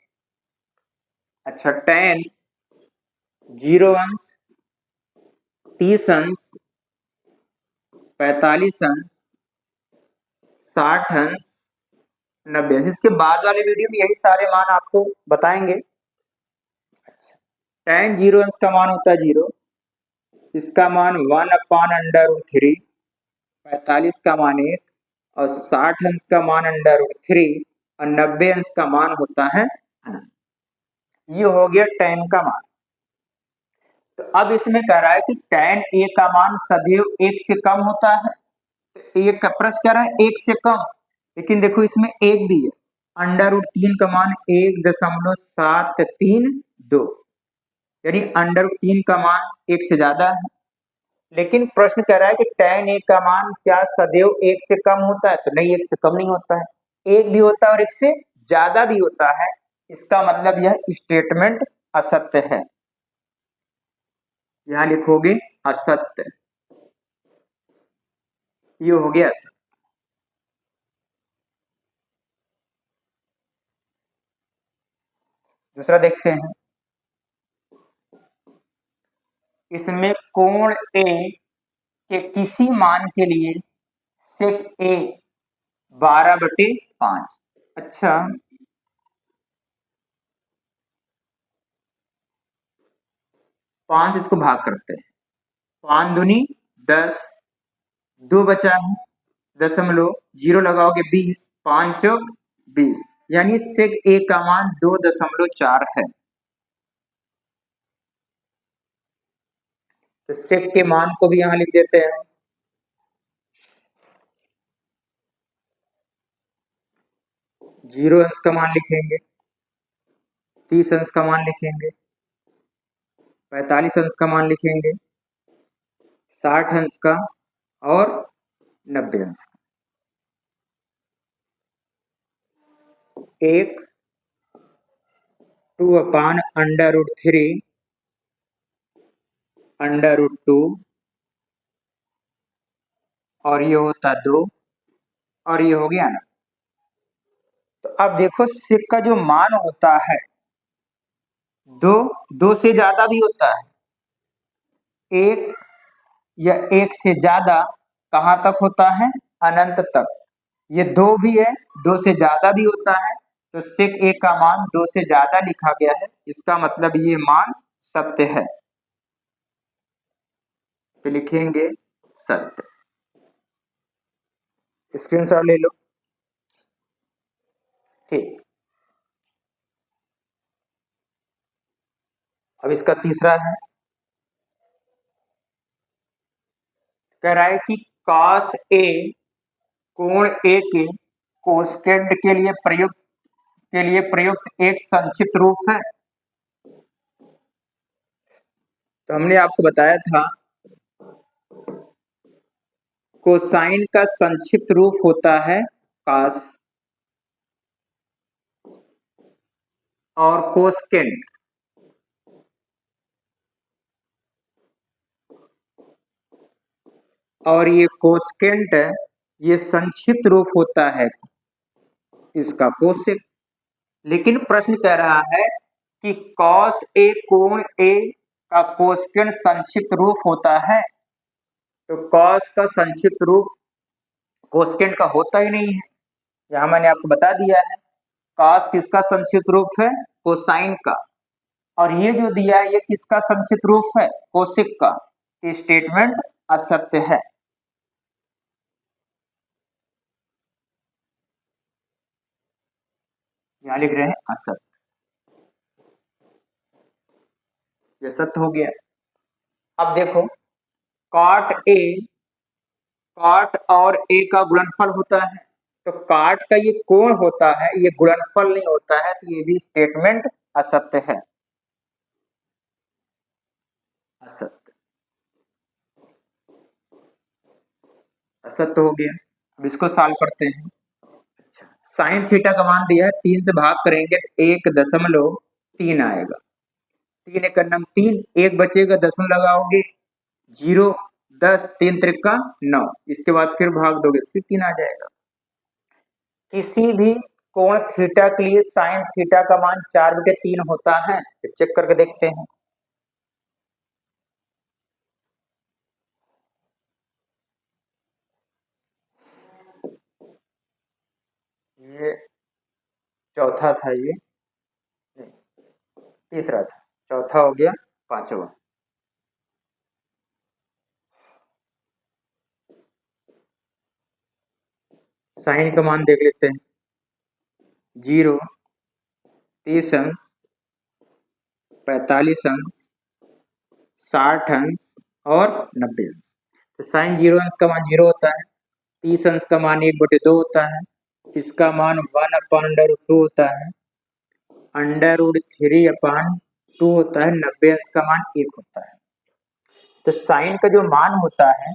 अच्छा, 10, 0 अंश, 30 अंश, 45 अंश, 60 अंश, 90 अंश, इसके बाद वाले वीडियो में यही सारे मान आपको बताएंगे। tan 0 अंश का मान होता है 0, इसका मान 1/√3, 45 का मान 1, और 60 अंश का मान √3, और 90 अंश का मान होता है, ये हो गया tan का मान। तो अब इसमें कह रहा है कि tan a का मान सदैव 1 से कम होता है। तो ये प्रश्न कह रहा है 1 से कम, लेकिन देखो इसमें 1 भी है, √3 का मान 1.732, यानी √3 का मान 1 से ज्यादा है। लेकिन प्रश्न कह रहा है कि tan a का मान क्या सदैव 1 से कम होता है? तो नहीं, 1 से कम नहीं होता है, 1 भी होता है और 1 से ज्यादा भी होता है। इसका मतलब यह स्टेटमेंट असत्य है। यहां लिखोगे असत्य, ये हो गया असत्य। दूसरा देखते हैं, इसमें कोण ए के किसी मान के लिए sec a 12/5। अच्छा, 5 इसको भाग करते हैं, 5 दूनी 10, 2 बचा है, दशमलव, 0 लगाओगे 20, 5 चौक 20, यानी सेक ए का मान 2.4 है। तो सेक के मान को भी यहां लिख देते हैं, जीरो अंश का मान लिखेंगे, 30 अंश का मान लिखेंगे, 45 अंश का मान लिखेंगे, 60 अंश का, और 90 अंश। 1 2/√3 √2 और ये होता 2 और ये हो गया ना। तो अब देखो सेक का जो मान होता है 2 से ज्यादा भी होता है, 1 या 1 से ज्यादा कहाँ तक होता है, अनंत तक। ये 2 भी है, 2 से ज्यादा भी होता है, तो सेक 1 का मान 2 से ज्यादा लिखा गया है, इसका मतलब ये मान सत्य है, तो लिखेंगे सत्य। स्क्रीनशॉट ले लो। ठीक, अब इसका तीसरा है, कह रहा है कि cos A कोण A के कोसेकेंट के लिए प्रयुक्त एक संक्षिप्त रूप है। तो हमने आपको बताया था कोसाइन का संक्षिप्त रूप होता है cos और कोसेकेंट, और ये कोसेकेंट ये संक्षिप्त रूप होता है इसका कोसेक। लेकिन प्रश्न कह रहा है कि cos A कोण A का कोसेकेंट संक्षिप्त रूप होता है, तो cos का संक्षिप्त रूप कोसेकेंट का होता ही नहीं है। यहाँ मैंने आपको बता दिया है cos किसका संक्षिप्त रूप है, कोसाइन का, और ये जो दिया है ये किसका संक्षिप्त रूप है, कोसेक का। ये स्टेटमेंट असत्य है। यहाँ लिख रहे हैं असत्य, ये सत्य हो गया। अब देखो cot और a का गुणनफल होता है, तो cot का ये कोण होता है, ये गुणनफल नहीं होता है, तो ये भी स्टेटमेंट असत्य है, असत्य, असत्य हो गया। अब इसको सॉल्व करते हैं। अच्छा, साइन थीटा का मान दिया है, 3 से भाग करेंगे तो 1.3 आएगा। 3 एक नम 3, 1 बचेगा, दशमलव लगाओगे 0, 10, 3 त्रिका 9, इसके बाद फिर भाग दोगे फिर 3 आ जाएगा। किसी भी कोण थीटा के लिए साइन थीटा का मान 4/3 होता है, तो चेक करके देखते हैं। ये चौथा था, ये नहीं, तीसरा था, चौथा हो गया, पांचवा। साइन का मान देख लेते हैं, 0, 30 अंश, 45 अंश, 60 अंश और 90 अंश। तो साइन 0 अंश का मान 0 होता है, 30 अंश का मान 1/2 होता है, इसका मान 1/√2 होता है, √3/2 होता है, 90 अंश का मान 1 होता है। तो साइन का जो मान होता है,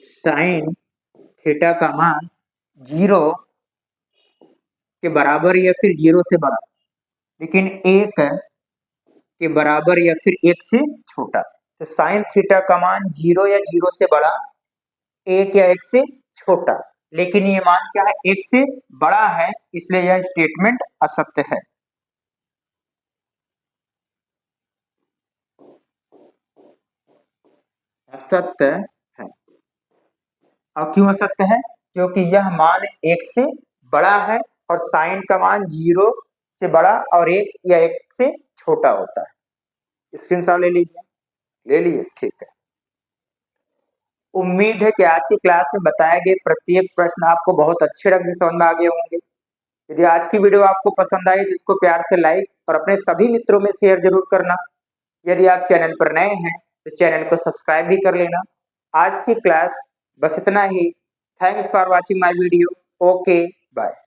साइन थीटा का मान 0 के बराबर या फिर 0 से बड़ा, लेकिन 1 के बराबर या फिर 1 से छोटा। तो साइन थीटा का मान 0 या 0 से बड़ा, 1 या 1 से छोटा, लेकिन ये मान क्या है, 1 से बड़ा है, इसलिए यह स्टेटमेंट असत्य है। असत्य है। और क्यों असत्य है, क्योंकि यह मान 1 से बड़ा है और साइन का मान 0 से बड़ा और 1 या 1 से छोटा होता है। स्क्रीनशॉट ले लीजिए, ले लिए, ठीक है। उम्मीद है कि आज की क्लास में बताए गए प्रत्येक प्रश्न आपको बहुत अच्छे ढंग से समझ में आ गए होंगे। यदि आज की वीडियो आपको पसंद आई तो इसको प्यार से लाइक और अपने सभी मित्रों में शेयर जरूर करना। यदि आप चैनल पर नए हैं तो चैनल को सब्सक्राइब भी कर लेना। आज की क्लास बस इतना ही। Thanks for watching my video. Okay, bye.